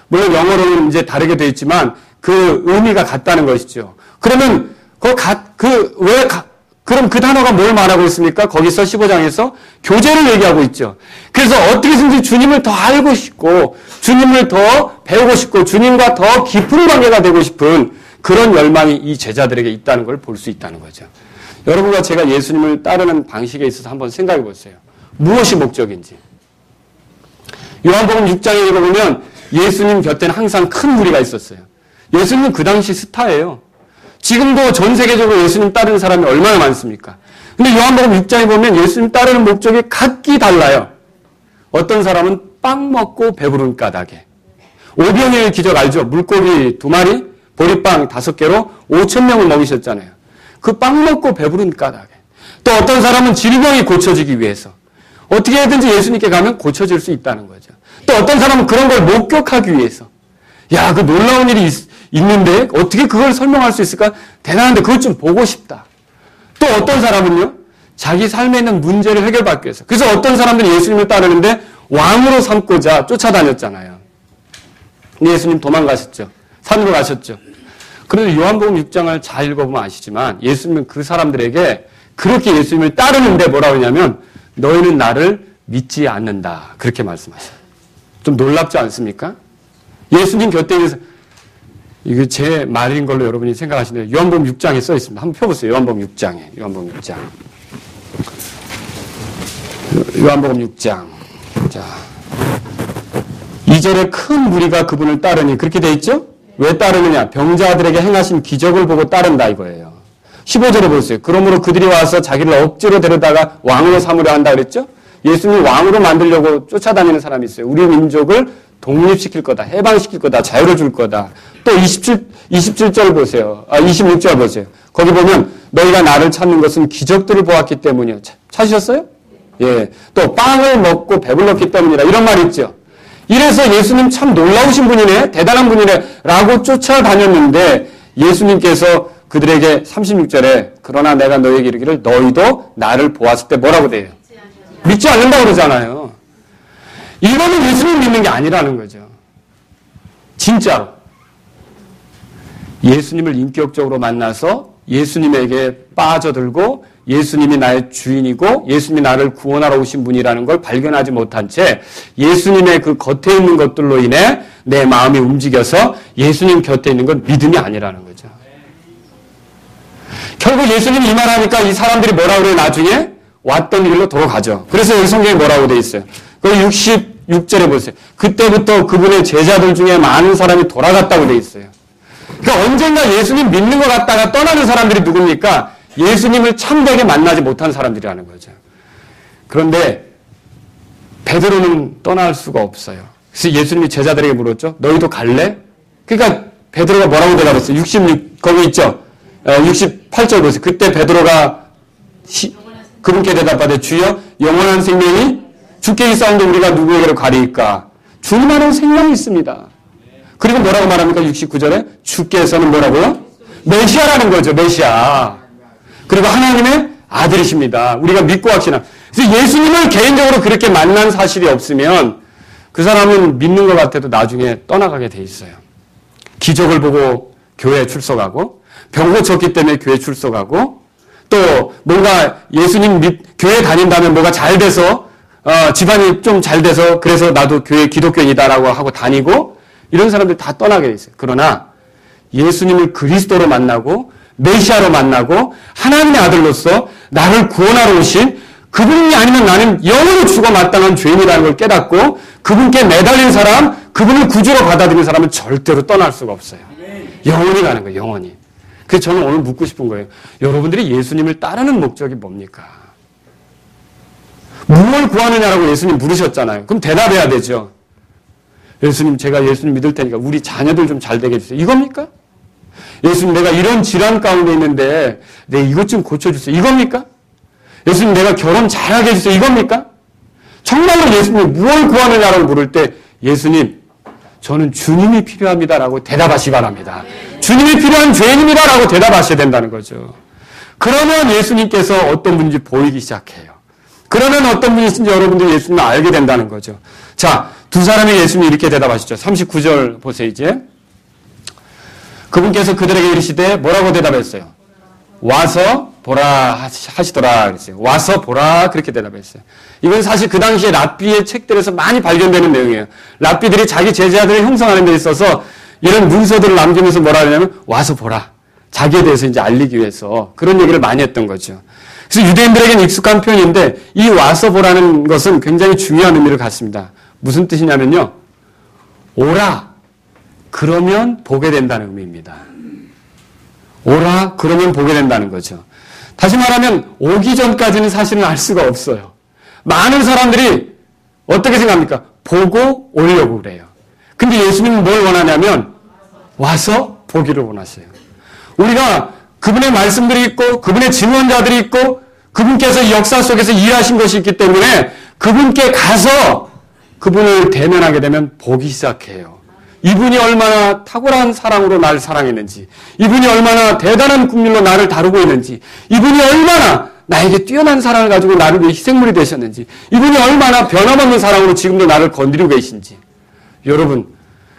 물론 영어로는 이제 다르게 되어 있지만 그 의미가 같다는 것이죠. 그러면 그럼 그 단어가 뭘 말하고 있습니까? 거기서 15장에서 교제를 얘기하고 있죠. 그래서 어떻게든지 주님을 더 알고 싶고 주님을 더 배우고 싶고 주님과 더 깊은 관계가 되고 싶은 그런 열망이 이 제자들에게 있다는 걸 볼 수 있다는 거죠. 여러분과 제가 예수님을 따르는 방식에 있어서 한번 생각해 보세요. 무엇이 목적인지. 요한복음 6장에 읽어보면 예수님 곁에는 항상 큰 무리가 있었어요. 예수님은 그 당시 스타예요. 지금도 전 세계적으로 예수님 따르는 사람이 얼마나 많습니까? 근데 요한복음 6장에 보면 예수님 따르는 목적이 각기 달라요. 어떤 사람은 빵 먹고 배부른 까닭에. 오병이의 기적 알죠? 물고기 2마리, 보리빵 5개로 5,000명을 먹이셨잖아요. 그 빵 먹고 배부른 까닭에. 또 어떤 사람은 질병이 고쳐지기 위해서. 어떻게 해든지 예수님께 가면 고쳐질 수 있다는 거죠. 또 어떤 사람은 그런 걸 목격하기 위해서. 야, 그 놀라운 일이 있는데 어떻게 그걸 설명할 수 있을까? 대단한데 그것 좀 보고 싶다. 또 어떤 사람은요, 자기 삶에 있는 문제를 해결받기 위해서. 그래서 어떤 사람들이 예수님을 따르는데 왕으로 삼고자 쫓아다녔잖아요. 근데 예수님 도망가셨죠. 산으로 가셨죠. 그런데 요한복음 6장을 잘 읽어보면 아시지만 예수님은 그 사람들에게 그렇게 예수님을 따르는데 뭐라고 하냐면 너희는 나를 믿지 않는다. 그렇게 말씀하셔요. 좀 놀랍지 않습니까? 예수님 곁에 있는 이게 제 말인 걸로 여러분이 생각하시는데 요한복음 6장에 써 있습니다. 한번 펴보세요. 요한복음 6장에. 요한복음 6장. 요한복음 6장. 자, 2절에 큰 무리가 그분을 따르니 그렇게 돼 있죠? 왜 따르느냐? 병자들에게 행하신 기적을 보고 따른다 이거예요. 15절에 보세요. 그러므로 그들이 와서 자기를 억지로 데려다가 왕으로 삼으려 한다 그랬죠? 예수님 왕으로 만들려고 쫓아다니는 사람이 있어요. 우리 민족을 독립시킬 거다. 해방시킬 거다. 자유를 줄 거다. 또 27절 보세요. 26절 보세요. 거기 보면 너희가 나를 찾는 것은 기적들을 보았기 때문이요. 찾으셨어요? 예. 또 빵을 먹고 배불렀기 때문이라 이런 말 있죠. 이래서 예수님 참 놀라우신 분이네. 대단한 분이네. 라고 쫓아다녔는데 예수님께서 그들에게 36절에 그러나 내가 너희에게 이르기를 너희도 나를 보았을 때 뭐라고 돼요? 믿지 않는다고 그러잖아요. 이거는 예수님 믿는 게 아니라는 거죠. 진짜로. 예수님을 인격적으로 만나서 예수님에게 빠져들고 예수님이 나의 주인이고 예수님이 나를 구원하러 오신 분이라는 걸 발견하지 못한 채 예수님의 그 겉에 있는 것들로 인해 내 마음이 움직여서 예수님 곁에 있는 건 믿음이 아니라는 거죠. 결국 예수님이 이 말하니까 이 사람들이 뭐라고 그래요? 나중에 왔던 길로 돌아가죠. 그래서 여기 성경에 뭐라고 돼 있어요? 그 66절에 보세요. 그때부터 그분의 제자들 중에 많은 사람이 돌아갔다고 돼 있어요. 그러니까 언젠가 예수님 믿는 것 같다가 떠나는 사람들이 누굽니까? 예수님을 참되게 만나지 못한 사람들이라는 거죠. 그런데 베드로는 떠날 수가 없어요. 그래서 예수님이 제자들에게 물었죠. 너희도 갈래? 그러니까 베드로가 뭐라고 대답했어요? 66 거기 있죠. 68절 보세요. 그때 베드로가 그분께 대답하되 주여 영원한 생명이 주께 있사온데 우리가 누구에게로 가리이까? 주님만은 생명이 있습니다. 그리고 뭐라고 말합니까? 69절에 주께서는 뭐라고요? 메시아라는 거죠. 메시아. 그리고 하나님의 아들이십니다. 우리가 믿고 확신한. 그래서 예수님을 개인적으로 그렇게 만난 사실이 없으면 그 사람은 믿는 것 같아도 나중에 떠나가게 돼 있어요. 기적을 보고 교회에 출석하고 병 고쳤기 때문에 교회에 출석하고 또 뭔가 예수님 교회 다닌다면 뭐가 잘 돼서 집안이 좀 잘 돼서 그래서 나도 교회 기독교인이다라고 하고 다니고 이런 사람들이 다 떠나게 돼 있어요. 그러나 예수님을 그리스도로 만나고 메시아로 만나고 하나님의 아들로서 나를 구원하러 오신 그분이 아니면 나는 영원히 죽어 마땅한 죄인이라는 걸 깨닫고 그분께 매달린 사람, 그분을 구주로 받아들인 사람은 절대로 떠날 수가 없어요. 영원히 가는 거예요. 영원히. 그래서 저는 오늘 묻고 싶은 거예요. 여러분들이 예수님을 따르는 목적이 뭡니까? 무엇을 구하느냐라고 예수님 물으셨잖아요. 그럼 대답해야 되죠. 예수님, 제가 예수님 믿을 테니까 우리 자녀들 좀 잘 되게 해주세요. 이겁니까? 예수님, 내가 이런 질환 가운데 있는데 내 이것 좀 고쳐주세요. 이겁니까? 예수님, 내가 결혼 잘하게 해주세요. 이겁니까? 정말로 예수님 무엇을 구하느냐라고 물을 때 예수님, 저는 주님이 필요합니다라고 대답하시기 바랍니다. 주님이 필요한 죄인입니다라고 대답하셔야 된다는 거죠. 그러면 예수님께서 어떤 분인지 보이기 시작해요. 그러면 어떤 분이신지 여러분들이 예수님을 알게 된다는 거죠. 자, 두 사람이 예수님이 이렇게 대답하시죠. 39절 보세요, 이제. 그분께서 그들에게 이르시되 뭐라고 대답했어요? 와서 보라 하시더라 그랬어요. 와서 보라 그렇게 대답했어요. 이건 사실 그 당시에 랍비의 책들에서 많이 발견되는 내용이에요. 랍비들이 자기 제자들을 형성하는 데 있어서 이런 문서들을 남기면서 뭐라 하냐면 와서 보라. 자기에 대해서 이제 알리기 위해서 그런 얘기를 많이 했던 거죠. 그래서 유대인들에게는 익숙한 표현인데 이 와서 보라는 것은 굉장히 중요한 의미를 갖습니다. 무슨 뜻이냐면요. 오라. 그러면 보게 된다는 의미입니다. 오라. 그러면 보게 된다는 거죠. 다시 말하면 오기 전까지는 사실은 알 수가 없어요. 많은 사람들이 어떻게 생각합니까? 보고 오려고 그래요. 근데 예수님은 뭘 원하냐면 와서 보기를 원하세요. 우리가 그분의 말씀들이 있고 그분의 증언자들이 있고 그분께서 이 역사 속에서 일하신 것이 있기 때문에 그분께 가서 그분을 대면하게 되면 보기 시작해요. 이분이 얼마나 탁월한 사랑으로 나를 사랑했는지, 이분이 얼마나 대단한 국민으로 나를 다루고 있는지, 이분이 얼마나 나에게 뛰어난 사랑을 가지고 나를 위해 희생물이 되셨는지, 이분이 얼마나 변함없는 사랑으로 지금도 나를 건드리고 계신지. 여러분,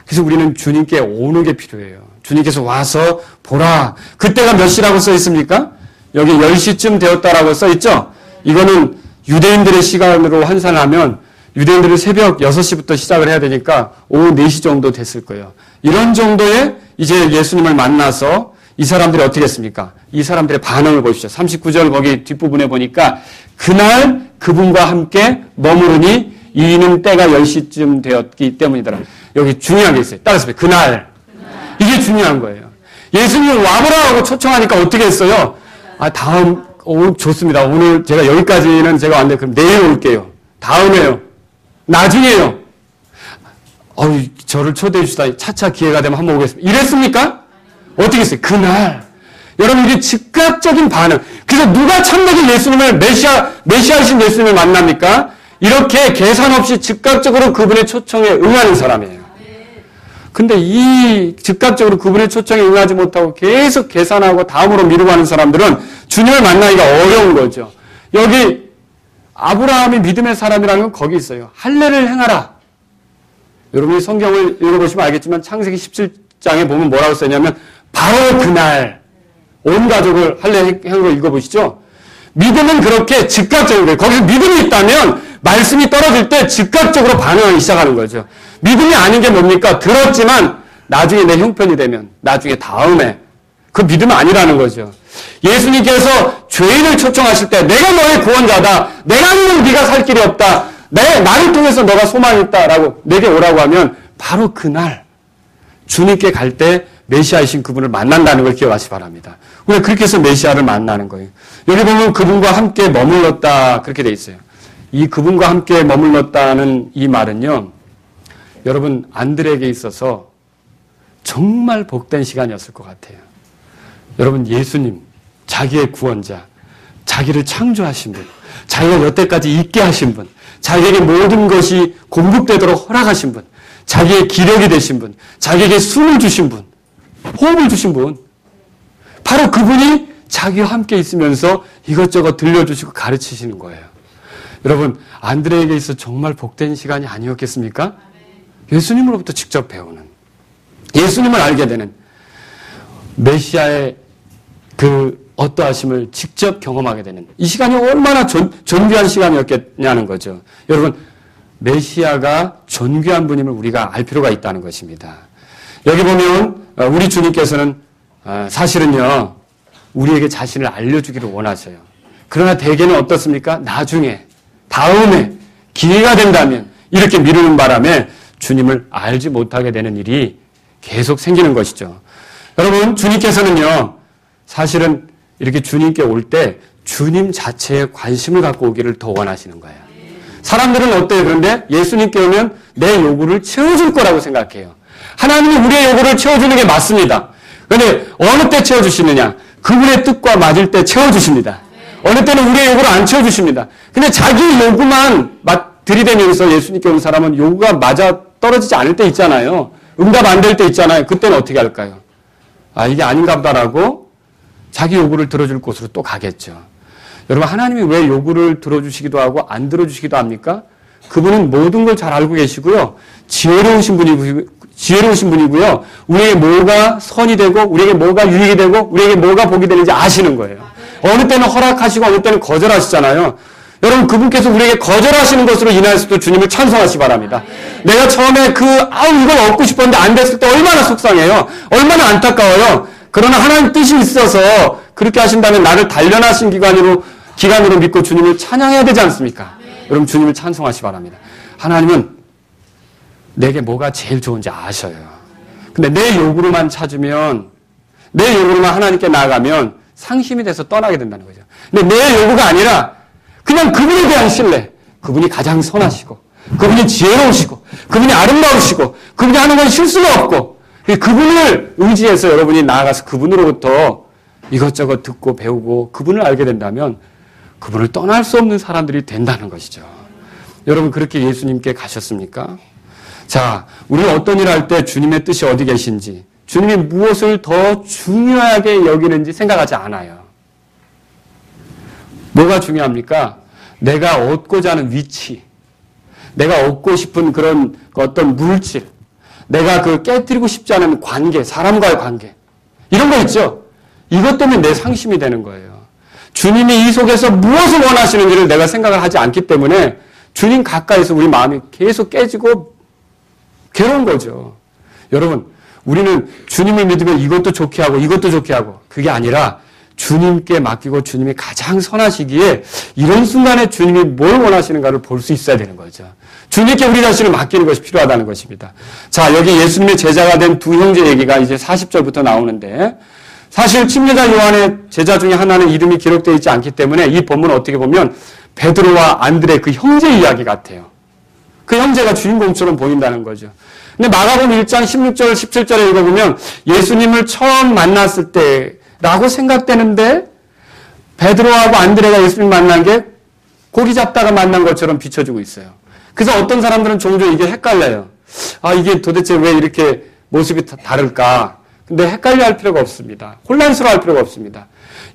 그래서 우리는 주님께 오는 게 필요해요. 주님께서 와서 보라. 그때가 몇 시라고 써 있습니까? 여기 10시쯤 되었다라고 써 있죠? 이거는 유대인들의 시간으로 환산하면 유대인들은 새벽 6시부터 시작을 해야 되니까 오후 4시 정도 됐을 거예요. 이런 정도에 이제 예수님을 만나서 이 사람들이 어떻게 했습니까? 이 사람들의 반응을 보십시오. 39절 거기 뒷부분에 보니까 그날 그분과 함께 머무르니 이는 때가 10시쯤 되었기 때문이더라. 여기 중요한 게 있어요. 따라서 그날. 이게 중요한 거예요. 예수님을 와보라 하고 초청하니까 어떻게 했어요? 좋습니다. 오늘 제가 여기까지는 제가 왔는데 그럼 내일 올게요. 다음에요. 나중에요. 저를 초대해 주시다. 차차 기회가 되면 한번 오겠습니다. 이랬습니까? 어떻게 했어요? 그날. 여러분, 이게 즉각적인 반응. 그래서 누가 참되게 예수님을 메시아이신 예수님을 만납니까? 이렇게 계산 없이 즉각적으로 그분의 초청에 응하는 사람이에요. 근데 이 즉각적으로 그분의 초청에 응하지 못하고 계속 계산하고 다음으로 미루고 하는 사람들은 주님을 만나기가 어려운 거죠. 여기 아브라함이 믿음의 사람이라는 건 거기 있어요. 할례를 행하라. 여러분이 성경을 읽어보시면 알겠지만 창세기 17장에 보면 뭐라고 써있냐면 바로 그날 온 가족을 할례 행한 거 읽어보시죠. 믿음은 그렇게 즉각적으로 그래요. 거기서 믿음이 있다면 말씀이 떨어질 때 즉각적으로 반응하기 시작하는 거죠. 믿음이 아닌 게 뭡니까? 들었지만 나중에 내 형편이 되면 나중에 다음에 그 믿음은 아니라는 거죠. 예수님께서 죄인을 초청하실 때 내가 너의 구원자다. 내가 아니면 네가 살 길이 없다. 나를 통해서 너가 소망이 있다라고 내게 오라고 하면 바로 그날 주님께 갈 때 메시아이신 그분을 만난다는 걸 기억하시기 바랍니다. 우리가 그렇게 해서 메시아를 만나는 거예요. 여기 보면 그분과 함께 머물렀다 그렇게 돼 있어요. 이 그분과 함께 머물렀다는 이 말은요. 여러분 안드레에게 있어서 정말 복된 시간이었을 것 같아요. 여러분 예수님 자기의 구원자 자기를 창조하신 분 자기가 여태까지 있게 하신 분 자기에게 모든 것이 공급되도록 허락하신 분 자기의 기력이 되신 분 자기에게 숨을 주신 분 호흡을 주신 분 바로 그분이 자기와 함께 있으면서 이것저것 들려주시고 가르치시는 거예요. 여러분 안드레에게 있어 정말 복된 시간이 아니었겠습니까? 예수님으로부터 직접 배우는 예수님을 알게 되는 메시아의 그 어떠하심을 직접 경험하게 되는 이 시간이 얼마나 존귀한 시간이었겠냐는 거죠. 여러분 메시아가 존귀한 분임을 우리가 알 필요가 있다는 것입니다. 여기 보면 우리 주님께서는 사실은요 우리에게 자신을 알려주기를 원하셔요. 그러나 대개는 어떻습니까? 나중에 다음에 기회가 된다면 이렇게 미루는 바람에 주님을 알지 못하게 되는 일이 계속 생기는 것이죠. 여러분 주님께서는요 사실은 이렇게 주님께 올 때 주님 자체에 관심을 갖고 오기를 더 원하시는 거예요. 사람들은 어때요? 그런데 예수님께 오면 내 요구를 채워줄 거라고 생각해요. 하나님이 우리의 요구를 채워주는 게 맞습니다. 그런데 어느 때 채워주시느냐? 그분의 뜻과 맞을 때 채워주십니다. 어느 때는 우리의 요구를 안 채워주십니다. 근데 자기 요구만 들이대면서 예수님께 온 사람은 요구가 맞아 떨어지지 않을 때 있잖아요. 응답 안 될 때 있잖아요. 그때는 어떻게 할까요? 이게 아닌가 보다라고 자기 요구를 들어줄 곳으로 또 가겠죠. 여러분 하나님이 왜 요구를 들어주시기도 하고 안 들어주시기도 합니까? 그분은 모든 걸 잘 알고 계시고요. 지혜로우신 분이고요. 우리에게 뭐가 선이 되고 우리에게 뭐가 유익이 되고 우리에게 뭐가 복이 되는지 아시는 거예요. 어느 때는 허락하시고 어느 때는 거절하시잖아요. 여러분 그분께서 우리에게 거절하시는 것으로 인하여서도 주님을 찬송하시기 바랍니다. 내가 처음에 이걸 얻고 싶었는데 안 됐을 때 얼마나 속상해요. 얼마나 안타까워요. 그러나 하나님 뜻이 있어서 그렇게 하신다면 나를 단련하신 기간으로 믿고 주님을 찬양해야 되지 않습니까? 여러분 주님을 찬송하시기 바랍니다. 하나님은 내게 뭐가 제일 좋은지 아셔요. 근데 내 욕으로만 찾으면, 내 욕으로만 하나님께 나아가면 상심이 돼서 떠나게 된다는 거죠. 근데 내 요구가 아니라 그냥 그분에 대한 신뢰, 그분이 가장 선하시고, 그분이 지혜로우시고, 그분이 아름다우시고, 그분이 하는 건 실수가 없고, 그분을 의지해서 여러분이 나아가서 그분으로부터 이것저것 듣고 배우고 그분을 알게 된다면 그분을 떠날 수 없는 사람들이 된다는 것이죠. 여러분 그렇게 예수님께 가셨습니까? 자, 우리는 어떤 일을 할 때 주님의 뜻이 어디 계신지, 주님이 무엇을 더 중요하게 여기는지 생각하지 않아요. 뭐가 중요합니까? 내가 얻고자 하는 위치, 내가 얻고 싶은 그런 어떤 물질, 내가 그 깨뜨리고 싶지 않은 관계, 사람과의 관계, 이런 거 있죠? 이것 때문에 내 상심이 되는 거예요. 주님이 이 속에서 무엇을 원하시는지를 내가 생각을 하지 않기 때문에 주님 가까이서 우리 마음이 계속 깨지고 괴로운 거죠. 여러분, 우리는 주님을 믿으면 이것도 좋게 하고 이것도 좋게 하고, 그게 아니라 주님께 맡기고 주님이 가장 선하시기에 이런 순간에 주님이 뭘 원하시는가를 볼 수 있어야 되는 거죠. 주님께 우리 자신을 맡기는 것이 필요하다는 것입니다. 자, 여기 예수님의 제자가 된 두 형제 얘기가 이제 40절부터 나오는데, 사실 침례자 요한의 제자 중에 하나는 이름이 기록되어 있지 않기 때문에 이 본문은 어떻게 보면 베드로와 안드레 그 형제 이야기 같아요. 그 형제가 주인공처럼 보인다는 거죠. 근데 마가복음 1장 16절 17절에 읽어보면 예수님을 처음 만났을 때라고 생각되는데 베드로하고 안드레가 예수님 만난 게 고기 잡다가 만난 것처럼 비춰지고 있어요. 그래서 어떤 사람들은 종종 이게 헷갈려요. 아, 이게 도대체 왜 이렇게 모습이 다를까? 근데 헷갈려 할 필요가 없습니다. 혼란스러워 할 필요가 없습니다.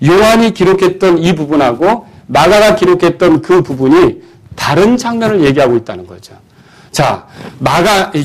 요한이 기록했던 이 부분하고 마가가 기록했던 그 부분이 다른 장면을 얘기하고 있다는 거죠. 자,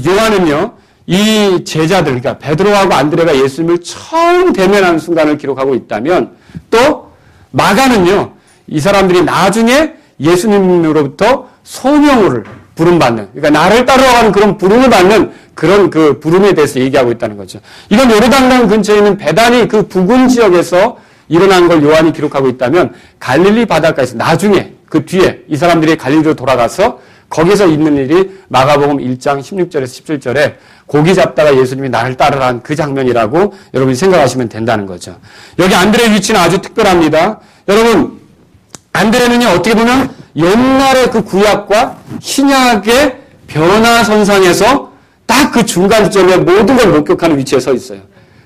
요한은요, 이 제자들, 그러니까 베드로하고 안드레가 예수님을 처음 대면하는 순간을 기록하고 있다면, 또 마가는요, 이 사람들이 나중에 예수님으로부터 소명을 부름받는, 그러니까 나를 따라가는 그런 부름을 받는 그런 그 부름에 대해서 얘기하고 있다는 거죠. 이건 요르단강 근처에 있는 베다니 그 부근 지역에서 일어난 걸 요한이 기록하고 있다면, 갈릴리 바닷가에서 나중에 그 뒤에 이 사람들이 갈릴리로 돌아가서 거기서 있는 일이 마가복음 1장 16절에서 17절에 고기 잡다가 예수님이 나를 따르라는 그 장면이라고 여러분이 생각하시면 된다는 거죠. 여기 안드레의 위치는 아주 특별합니다. 여러분, 안드레는요, 어떻게 보면 옛날의 그 구약과 신약의 변화선상에서 딱 그 중간점에 모든 걸 목격하는 위치에 서 있어요.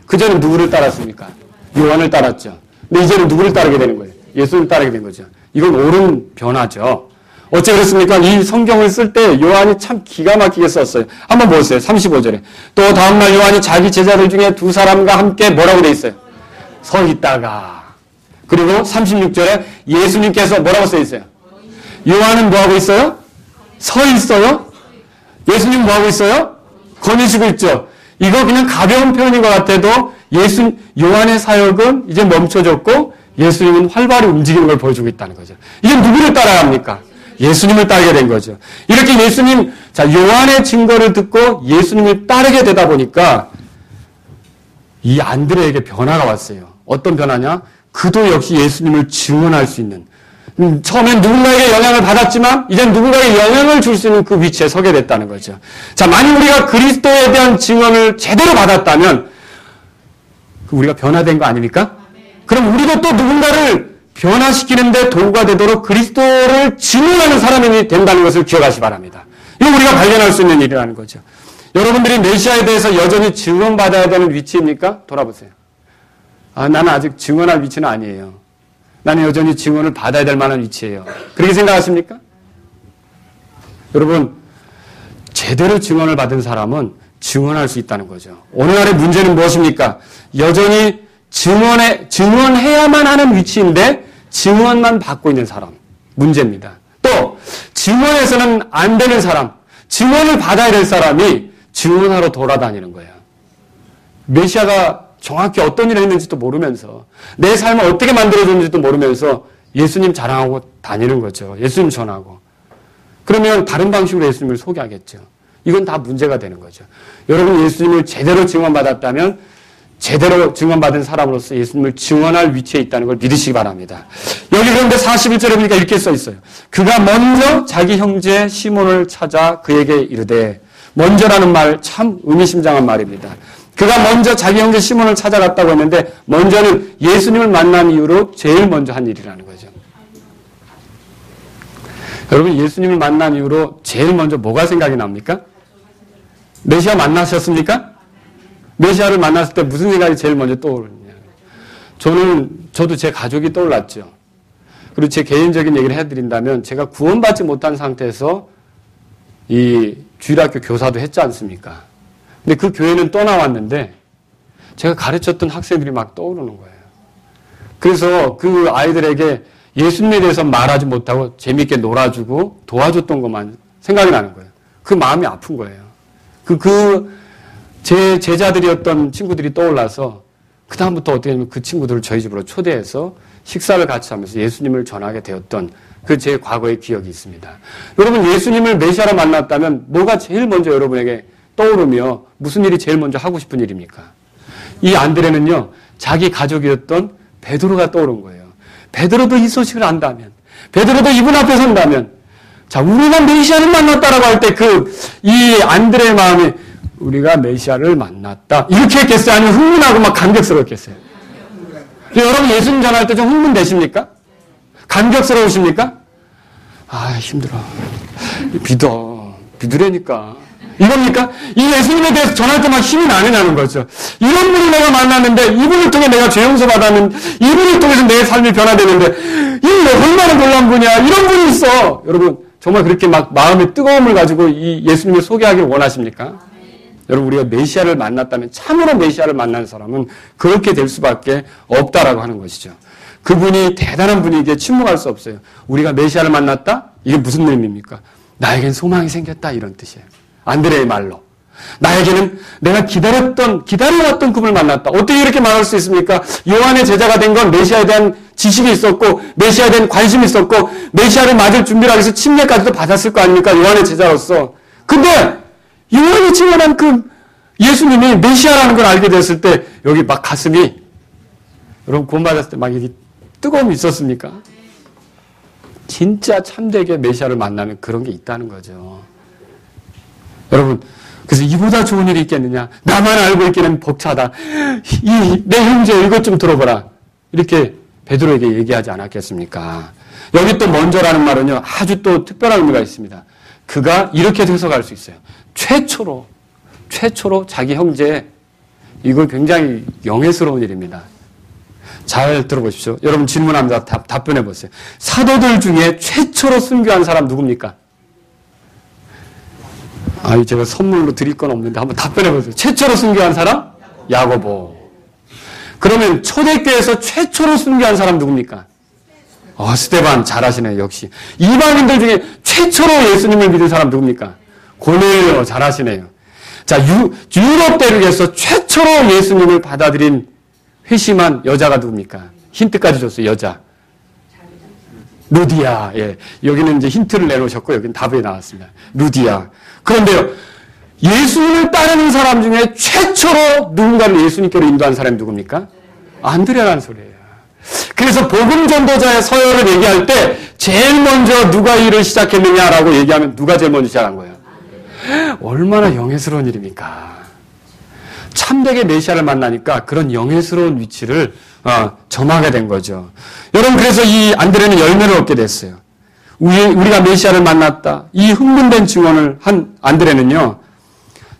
그전에 누구를 따랐습니까? 요한을 따랐죠. 근데 이제는 누구를 따르게 되는 거예요? 예수를 따르게 된 거죠. 이건 옳은 변화죠. 어째 그렇습니까? 이 성경을 쓸 때 요한이 참 기가 막히게 썼어요. 한번 보세요. 35절에. 또 다음날 요한이 자기 제자들 중에 두 사람과 함께 뭐라고 돼 있어요? 서 있다가. 그리고 36절에 예수님께서 뭐라고 써 있어요? 요한은 뭐하고 있어요? 서 있어요? 예수님 뭐하고 있어요? 거니시고 있죠. 이거 그냥 가벼운 표현인 것 같아도 요한의 사역은 이제 멈춰졌고 예수님은 활발히 움직이는 걸 보여주고 있다는 거죠. 이게 누구를 따라갑니까? 예수님을 따르게 된 거죠. 이렇게 요한의 증거를 듣고 예수님을 따르게 되다 보니까 이 안드레에게 변화가 왔어요. 어떤 변화냐? 그도 역시 예수님을 증언할 수 있는, 처음엔 누군가에게 영향을 받았지만 이젠 누군가에게 영향을 줄 수 있는 그 위치에 서게 됐다는 거죠. 자, 만약 우리가 그리스도에 대한 증언을 제대로 받았다면 우리가 변화된 거 아닙니까? 그럼 우리도 또 누군가를 변화시키는데 도구가 되도록 그리스도를 증언하는 사람이 된다는 것을 기억하시기 바랍니다. 이거 우리가 발견할 수 있는 일이라는 거죠. 여러분들이 메시아에 대해서 여전히 증언받아야 되는 위치입니까? 돌아보세요. 아, 나는 아직 증언할 위치는 아니에요. 나는 여전히 증언을 받아야 될 만한 위치예요. 그렇게 생각하십니까? 여러분, 제대로 증언을 받은 사람은 증언할 수 있다는 거죠. 오늘날의 문제는 무엇입니까? 여전히 증언해야만 하는 위치인데 증언만 받고 있는 사람. 문제입니다. 또 증언해서는 안 되는 사람, 증언을 받아야 될 사람이 증언하러 돌아다니는 거예요. 메시아가 정확히 어떤 일을 했는지도 모르면서 내 삶을 어떻게 만들어줬는지도 모르면서 예수님 자랑하고 다니는 거죠. 예수님 전하고. 그러면 다른 방식으로 예수님을 소개하겠죠. 이건 다 문제가 되는 거죠. 여러분, 예수님을 제대로 증언받았다면 제대로 증언받은 사람으로서 예수님을 증언할 위치에 있다는 걸 믿으시기 바랍니다. 여기 그런데 41절에 보니까 이렇게 써 있어요. 그가 먼저 자기 형제 시몬을 찾아 그에게 이르되 먼저라는 말 참 의미심장한 말입니다. 그가 먼저 자기 형제 시몬을 찾아갔다고 했는데 먼저는 예수님을 만난 이후로 제일 먼저 한 일이라는 거죠. 여러분 예수님을 만난 이후로 제일 먼저 뭐가 생각이 납니까? 메시아 만나셨습니까? 메시아를 만났을 때 무슨 생각이 제일 먼저 떠오르냐? 저도 제 가족이 떠올랐죠. 그리고 제 개인적인 얘기를 해드린다면 제가 구원받지 못한 상태에서 이 주일학교 교사도 했지 않습니까? 근데 그 교회는 떠나왔는데 제가 가르쳤던 학생들이 막 떠오르는 거예요. 그래서 그 아이들에게 예수님에 대해서 말하지 못하고 재밌게 놀아주고 도와줬던 것만 생각이 나는 거예요. 그 마음이 아픈 거예요. 제 제자들이었던 친구들이 떠올라서 그다음부터 어떻게 하면 그 친구들을 저희 집으로 초대해서 식사를 같이 하면서 예수님을 전하게 되었던 그 제 과거의 기억이 있습니다. 여러분 예수님을 메시아로 만났다면 뭐가 제일 먼저 여러분에게 떠오르며 무슨 일이 제일 먼저 하고 싶은 일입니까? 이 안드레는요 자기 가족이었던 베드로가 떠오른 거예요. 베드로도 이 소식을 안다면, 베드로도 이분 앞에 선다면, 자 우리가 메시아를 만났다라고 할 때 이 안드레의 마음이 우리가 메시아를 만났다 이렇게 했겠어요? 아니면 흥분하고 막 감격스러웠겠어요? 여러분 예수님 전할 때 좀 흥분되십니까? 감격스러우십니까? 아 힘들어. 믿으라니까. 이겁니까? 이 예수님에 대해서 전할 때 막 힘이 나는 거죠. 이런 분을 내가 만났는데 이분을 통해 내가 죄 용서 받았는데 이분을 통해서 내 삶이 변화되는데 이 얼마나 놀라운 분이야. 이런 분이 있어. 여러분 정말 그렇게 막 마음의 뜨거움을 가지고 이 예수님을 소개하기를 원하십니까? 여러분 우리가 메시아를 만났다면 참으로 메시아를 만난 사람은 그렇게 될 수밖에 없다라고 하는 것이죠. 그분이 대단한 분이기에 침묵할 수 없어요. 우리가 메시아를 만났다? 이게 무슨 의미입니까? 나에겐 소망이 생겼다 이런 뜻이에요. 안드레의 말로. 나에게는 내가 기다려왔던 그분을 만났다. 어떻게 이렇게 말할 수 있습니까? 요한의 제자가 된 건 메시아에 대한 지식이 있었고 메시아에 대한 관심이 있었고 메시아를 맞을 준비를 하기 위해서 침례까지도 받았을 거 아닙니까? 요한의 제자로서. 근데 요한이 증언한 그 예수님이 메시아라는 걸 알게 됐을 때 여기 막 가슴이 여러분 구원받았을 때 막 이게 뜨거움이 있었습니까? 진짜 참되게 메시아를 만나면 그런 게 있다는 거죠. 여러분 그래서 이보다 좋은 일이 있겠느냐? 나만 알고 있기는 벅차다. 내 형제 이것 좀 들어보라. 이렇게 베드로에게 얘기하지 않았겠습니까? 여기 또 먼저라는 말은요. 아주 또 특별한 의미가 있습니다. 그가 이렇게 해석할 수 있어요. 최초로 자기 형제 이거 굉장히 영예스러운 일입니다. 잘 들어보십시오. 여러분 질문합니다. 답변해 보세요. 사도들 중에 최초로 순교한 사람 누굽니까? 제가 선물로 드릴 건 없는데 한번 답변해 보세요. 최초로 순교한 사람? 야고보. 그러면 초대교회에서 최초로 순교한 사람 누굽니까? 스데반 잘하시네요. 역시. 이방인들 중에 최초로 예수님을 믿은 사람 누굽니까? 고넬료 잘하시네요. 자, 유럽 대륙에서 최초로 예수님을 받아들인 회심한 여자가 누굽니까? 힌트까지 줬어요. 여자. 루디아. 예. 여기는 이제 힌트를 내놓으셨고 여기는 답이 나왔습니다. 루디아. 그런데요. 예수님을 따르는 사람 중에 최초로 누군가를 예수님께로 인도한 사람이 누굽니까? 안드레라는 소리예요. 그래서 복음 전도자의 서열을 얘기할 때 제일 먼저 누가 일을 시작했느냐라고 얘기하면 누가 제일 먼저 시작한 거예요? 얼마나 영예스러운 일입니까? 참되게 메시아를 만나니까 그런 영예스러운 위치를 점하게 된 거죠. 여러분 그래서 이 안드레는 열매를 얻게 됐어요. 우리가 메시아를 만났다. 이 흥분된 증언을 한 안드레는요.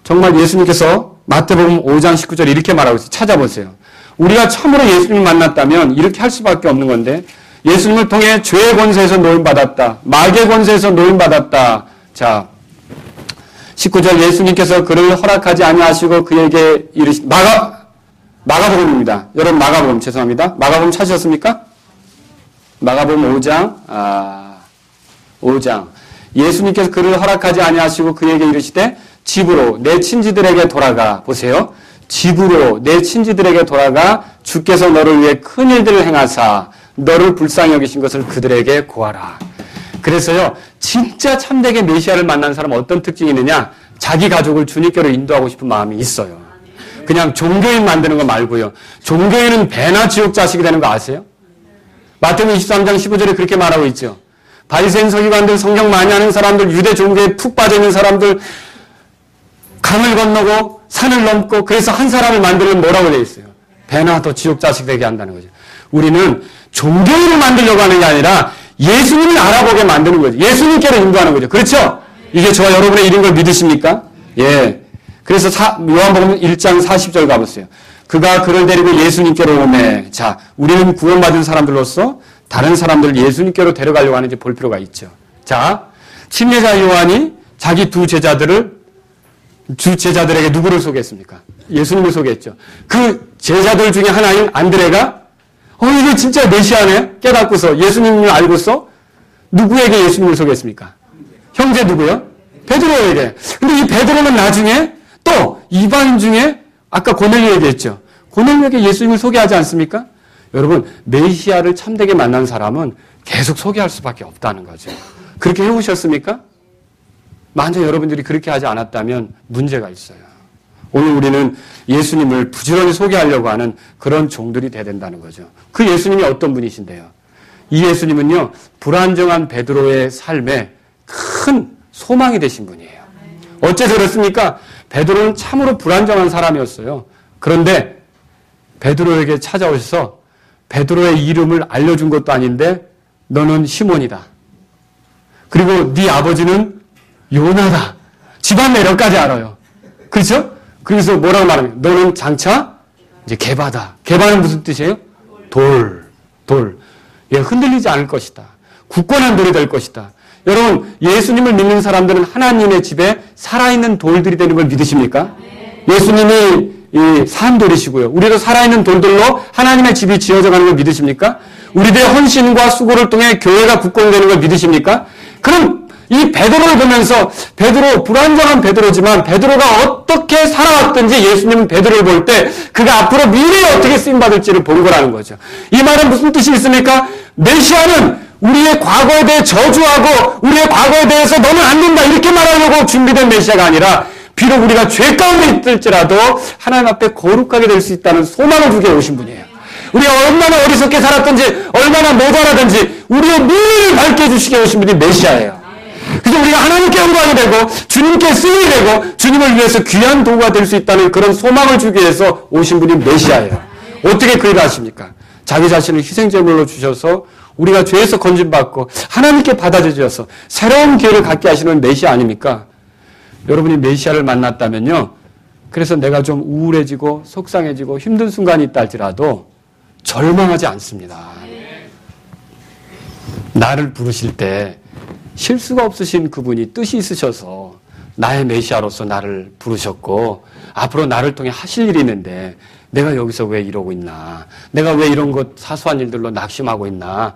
정말 예수님께서 마태복음 5장 19절 이렇게 말하고 있어요. 찾아보세요. 우리가 참으로 예수님을 만났다면 이렇게 할 수밖에 없는 건데 예수님을 통해 죄의 권세에서 노임받았다. 마귀의 권세에서 노임받았다. 자, 19절 예수님께서 그를 허락하지 아니하시고 그에게 이르시 마가복음입니다. 여러분 마가복음 죄송합니다. 마가복음 찾으셨습니까? 마가복음 5장 예수님께서 그를 허락하지 아니하시고 그에게 이르시되 집으로 내 친지들에게 돌아가 보세요. 집으로 내 친지들에게 돌아가 주께서 너를 위해 큰 일들을 행하사 너를 불쌍히 여기신 것을 그들에게 고하라. 그래서요. 진짜 참되게 메시아를 만난 사람은 어떤 특징이 있느냐? 자기 가족을 주님께로 인도하고 싶은 마음이 있어요. 그냥 종교인 만드는 거 말고요. 종교인은 배나 지옥 자식이 되는 거 아세요? 마태복음 23장 15절에 그렇게 말하고 있죠. 바리새인 서기관들, 성경 많이 하는 사람들, 유대 종교에 푹 빠져 있는 사람들, 강을 건너고 산을 넘고 그래서 한 사람을 만들면 뭐라고 되어 있어요? 배나 더 지옥 자식 되게 한다는 거죠. 우리는 종교인을 만들려고 하는 게 아니라 예수님을 알아보게 만드는 거죠. 예수님께로 인도하는 거죠. 그렇죠? 이게 저와 여러분의 일인 걸 믿으십니까? 예. 그래서 요한복음 1장 40절 가보세요. 그가 그를 데리고 예수님께로 오매. 자, 우리는 구원받은 사람들로서 다른 사람들을 예수님께로 데려가려고 하는지 볼 필요가 있죠. 자, 침례자 요한이 자기 주 제자들에게 누구를 소개했습니까? 예수님을 소개했죠. 그 제자들 중에 하나인 안드레가 이게 진짜 메시아네 깨닫고서 예수님을 알고서 누구에게 예수님을 소개했습니까? 형제 누구요? 베드로에게. 근데 이 베드로는 나중에 또 이방인 중에 아까 고넬료 얘기했죠. 고넬료에게 예수님을 소개하지 않습니까? 여러분, 메시아를 참되게 만난 사람은 계속 소개할 수밖에 없다는 거죠. 그렇게 해오셨습니까? 만약 여러분들이 그렇게 하지 않았다면 문제가 있어요. 오늘 우리는 예수님을 부지런히 소개하려고 하는 그런 종들이 돼야 된다는 거죠. 그 예수님이 어떤 분이신데요? 이 예수님은요, 불안정한 베드로의 삶에 큰 소망이 되신 분이에요. 어째서 그렇습니까? 베드로는 참으로 불안정한 사람이었어요. 그런데 베드로에게 찾아오셔서 베드로의 이름을 알려준 것도 아닌데 너는 시몬이다. 그리고 네 아버지는 요나다. 집안 내력까지 알아요. 그렇죠? 그래서 뭐라고 말합니까? 너는 장차 이제 게바다. 게바는 무슨 뜻이에요? 돌. 예, 흔들리지 않을 것이다. 굳건한 돌이 될 것이다. 여러분, 예수님을 믿는 사람들은 하나님의 집에 살아있는 돌들이 되는 걸 믿으십니까? 예수님이 이 산돌이시고요. 우리도 살아있는 돌들로 하나님의 집이 지어져가는 걸 믿으십니까? 우리들의 헌신과 수고를 통해 교회가 굳건되는 걸 믿으십니까? 그럼 이 베드로를 보면서 베드로, 불안정한 베드로지만 베드로가 어떻게 살아왔든지 예수님은 베드로를 볼 때 그가 앞으로 미래에 어떻게 쓰임받을지를 본 거라는 거죠. 이 말은 무슨 뜻이 있습니까? 메시아는 우리의 과거에 대해 저주하고 우리의 과거에 대해서 너는 안 된다 이렇게 말하려고 준비된 메시아가 아니라 비록 우리가 죄 가운데 있을지라도 하나님 앞에 거룩하게 될 수 있다는 소망을 주게 오신 분이에요. 우리가 얼마나 어리석게 살았든지 얼마나 모자라든지 우리의 미래를 밝게 해주시게 오신 분이 메시아예요. 그래서 우리가 하나님께 영광이 되고 주님께 쓰임이 되고 주님을 위해서 귀한 도구가 될 수 있다는 그런 소망을 주기 위해서 오신 분이 메시아예요. 어떻게 그 일을 하십니까? 자기 자신을 희생제물로 주셔서 우리가 죄에서 건진받고 하나님께 받아들여서 새로운 기회를 갖게 하시는 메시아 아닙니까? 여러분이 메시아를 만났다면요. 그래서 내가 좀 우울해지고 속상해지고 힘든 순간이 있다 할지라도 절망하지 않습니다. 나를 부르실 때 실수가 없으신 그분이 뜻이 있으셔서 나의 메시아로서 나를 부르셨고 앞으로 나를 통해 하실 일이 있는데 내가 여기서 왜 이러고 있나? 내가 왜 이런 것 사소한 일들로 낙심하고 있나?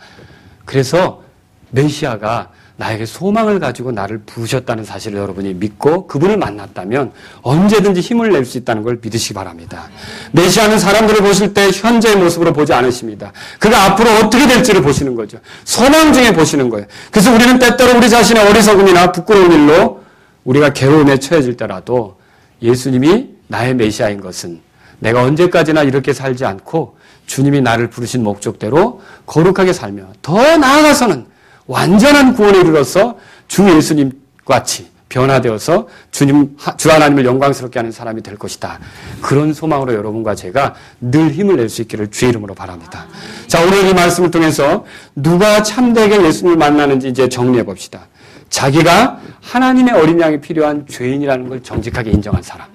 그래서 메시아가 나에게 소망을 가지고 나를 부르셨다는 사실을 여러분이 믿고 그분을 만났다면 언제든지 힘을 낼 수 있다는 걸 믿으시기 바랍니다. 메시아는 사람들을 보실 때 현재의 모습으로 보지 않으십니다. 그가 앞으로 어떻게 될지를 보시는 거죠. 소망 중에 보시는 거예요. 그래서 우리는 때때로 우리 자신의 어리석음이나 부끄러운 일로 우리가 괴로움에 처해질 때라도 예수님이 나의 메시아인 것은 내가 언제까지나 이렇게 살지 않고 주님이 나를 부르신 목적대로 거룩하게 살며 더 나아가서는 완전한 구원에 이르러서 주 예수님 같이 변화되어서 주 하나님을 영광스럽게 하는 사람이 될 것이다. 그런 소망으로 여러분과 제가 늘 힘을 낼 수 있기를 주의 이름으로 바랍니다. 자, 오늘 이 말씀을 통해서 누가 참되게 예수님을 만나는지 이제 정리해 봅시다. 자기가 하나님의 어린 양이 필요한 죄인이라는 걸 정직하게 인정한 사람.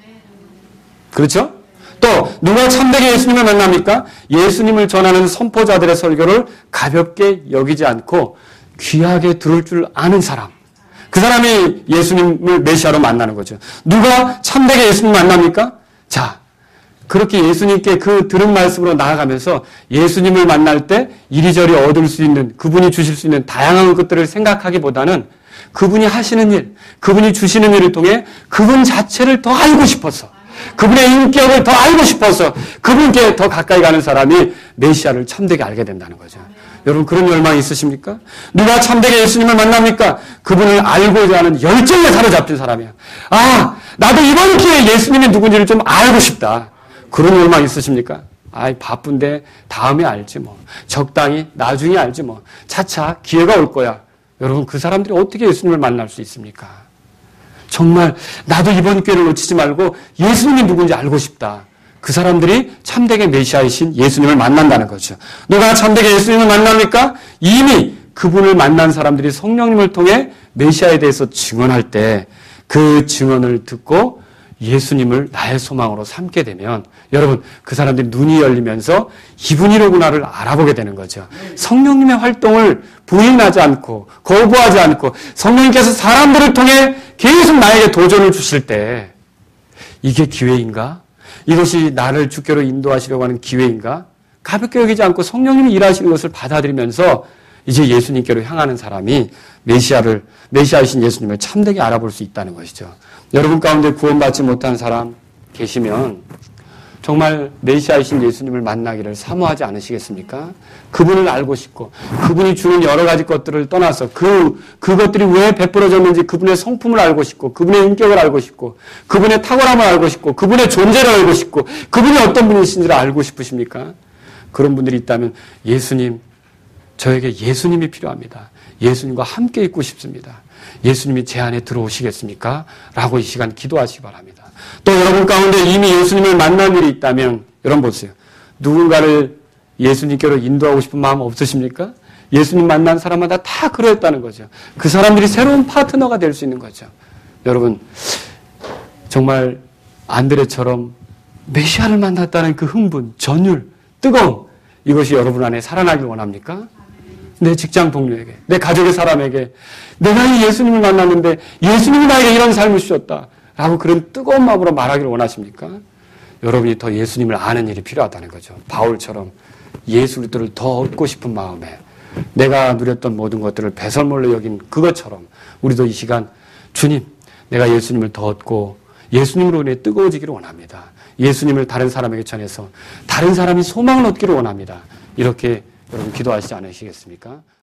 그렇죠? 또 누가 참되게 예수님을 만납니까? 예수님을 전하는 선포자들의 설교를 가볍게 여기지 않고 귀하게 들을 줄 아는 사람. 그 사람이 예수님을 메시아로 만나는 거죠. 누가 참되게 예수님 만납니까? 자, 그렇게 예수님께 그 들은 말씀으로 나아가면서 예수님을 만날 때 이리저리 얻을 수 있는, 그분이 주실 수 있는 다양한 것들을 생각하기보다는 그분이 하시는 일, 그분이 주시는 일을 통해 그분 자체를 더 알고 싶어서, 그분의 인격을 더 알고 싶어서 그분께 더 가까이 가는 사람이 메시아를 참되게 알게 된다는 거죠. 여러분 그런 열망이 있으십니까? 누가 참되게 예수님을 만납니까? 그분을 알고자 하는 열정에 사로잡힌 사람이야. 아, 나도 이번 기회에 예수님이 누군지를 좀 알고 싶다. 그런 열망 있으십니까? 아이, 바쁜데 다음에 알지 뭐. 적당히 나중에 알지 뭐. 차차 기회가 올 거야. 여러분 그 사람들이 어떻게 예수님을 만날 수 있습니까? 정말 나도 이번 기회를 놓치지 말고 예수님이 누군지 알고 싶다. 그 사람들이 참되게 메시아이신 예수님을 만난다는 거죠. 누가 참되게 예수님을 만납니까? 이미 그분을 만난 사람들이 성령님을 통해 메시아에 대해서 증언할 때 그 증언을 듣고 예수님을 나의 소망으로 삼게 되면 여러분 그 사람들이 눈이 열리면서 이분이로구나를 알아보게 되는 거죠. 성령님의 활동을 부인하지 않고 거부하지 않고 성령님께서 사람들을 통해 계속 나에게 도전을 주실 때 이게 기회인가? 이것이 나를 주께로 인도하시려고 하는 기회인가? 가볍게 여기지 않고 성령님이 일하시는 것을 받아들이면서 이제 예수님께로 향하는 사람이 메시아이신 예수님을 참되게 알아볼 수 있다는 것이죠. 여러분 가운데 구원받지 못한 사람 계시면 정말 메시아이신 예수님을 만나기를 사모하지 않으시겠습니까? 그분을 알고 싶고 그분이 주는 여러 가지 것들을 떠나서 그것들이 왜 베풀어졌는지 그분의 성품을 알고 싶고 그분의 인격을 알고 싶고 그분의 탁월함을 알고 싶고 그분의 존재를 알고 싶고 그분이 어떤 분이신지를 알고 싶으십니까? 그런 분들이 있다면 예수님, 저에게 예수님이 필요합니다. 예수님과 함께 있고 싶습니다. 예수님이 제 안에 들어오시겠습니까? 라고 이 시간 기도하시기 바랍니다. 또 여러분 가운데 이미 예수님을 만난 일이 있다면 여러분 보세요. 누군가를 예수님께로 인도하고 싶은 마음 없으십니까? 예수님 만난 사람마다 다 그러했다는 거죠. 그 사람들이 새로운 파트너가 될 수 있는 거죠. 여러분 정말 안드레처럼 메시아를 만났다는 그 흥분, 전율, 뜨거움 이것이 여러분 안에 살아나길 원합니까? 내 직장 동료에게, 내 가족의 사람에게 내가 이 예수님을 만났는데 예수님이 나에게 이런 삶을 주셨다 라고 그런 뜨거운 마음으로 말하기를 원하십니까? 여러분이 더 예수님을 아는 일이 필요하다는 거죠. 바울처럼 예수 그리스도를 더 얻고 싶은 마음에 내가 누렸던 모든 것들을 배설물로 여긴 그것처럼 우리도 이 시간 주님 내가 예수님을 더 얻고 예수님으로 인해 뜨거워지기를 원합니다. 예수님을 다른 사람에게 전해서 다른 사람이 소망을 얻기를 원합니다. 이렇게 여러분 기도하시지 않으시겠습니까?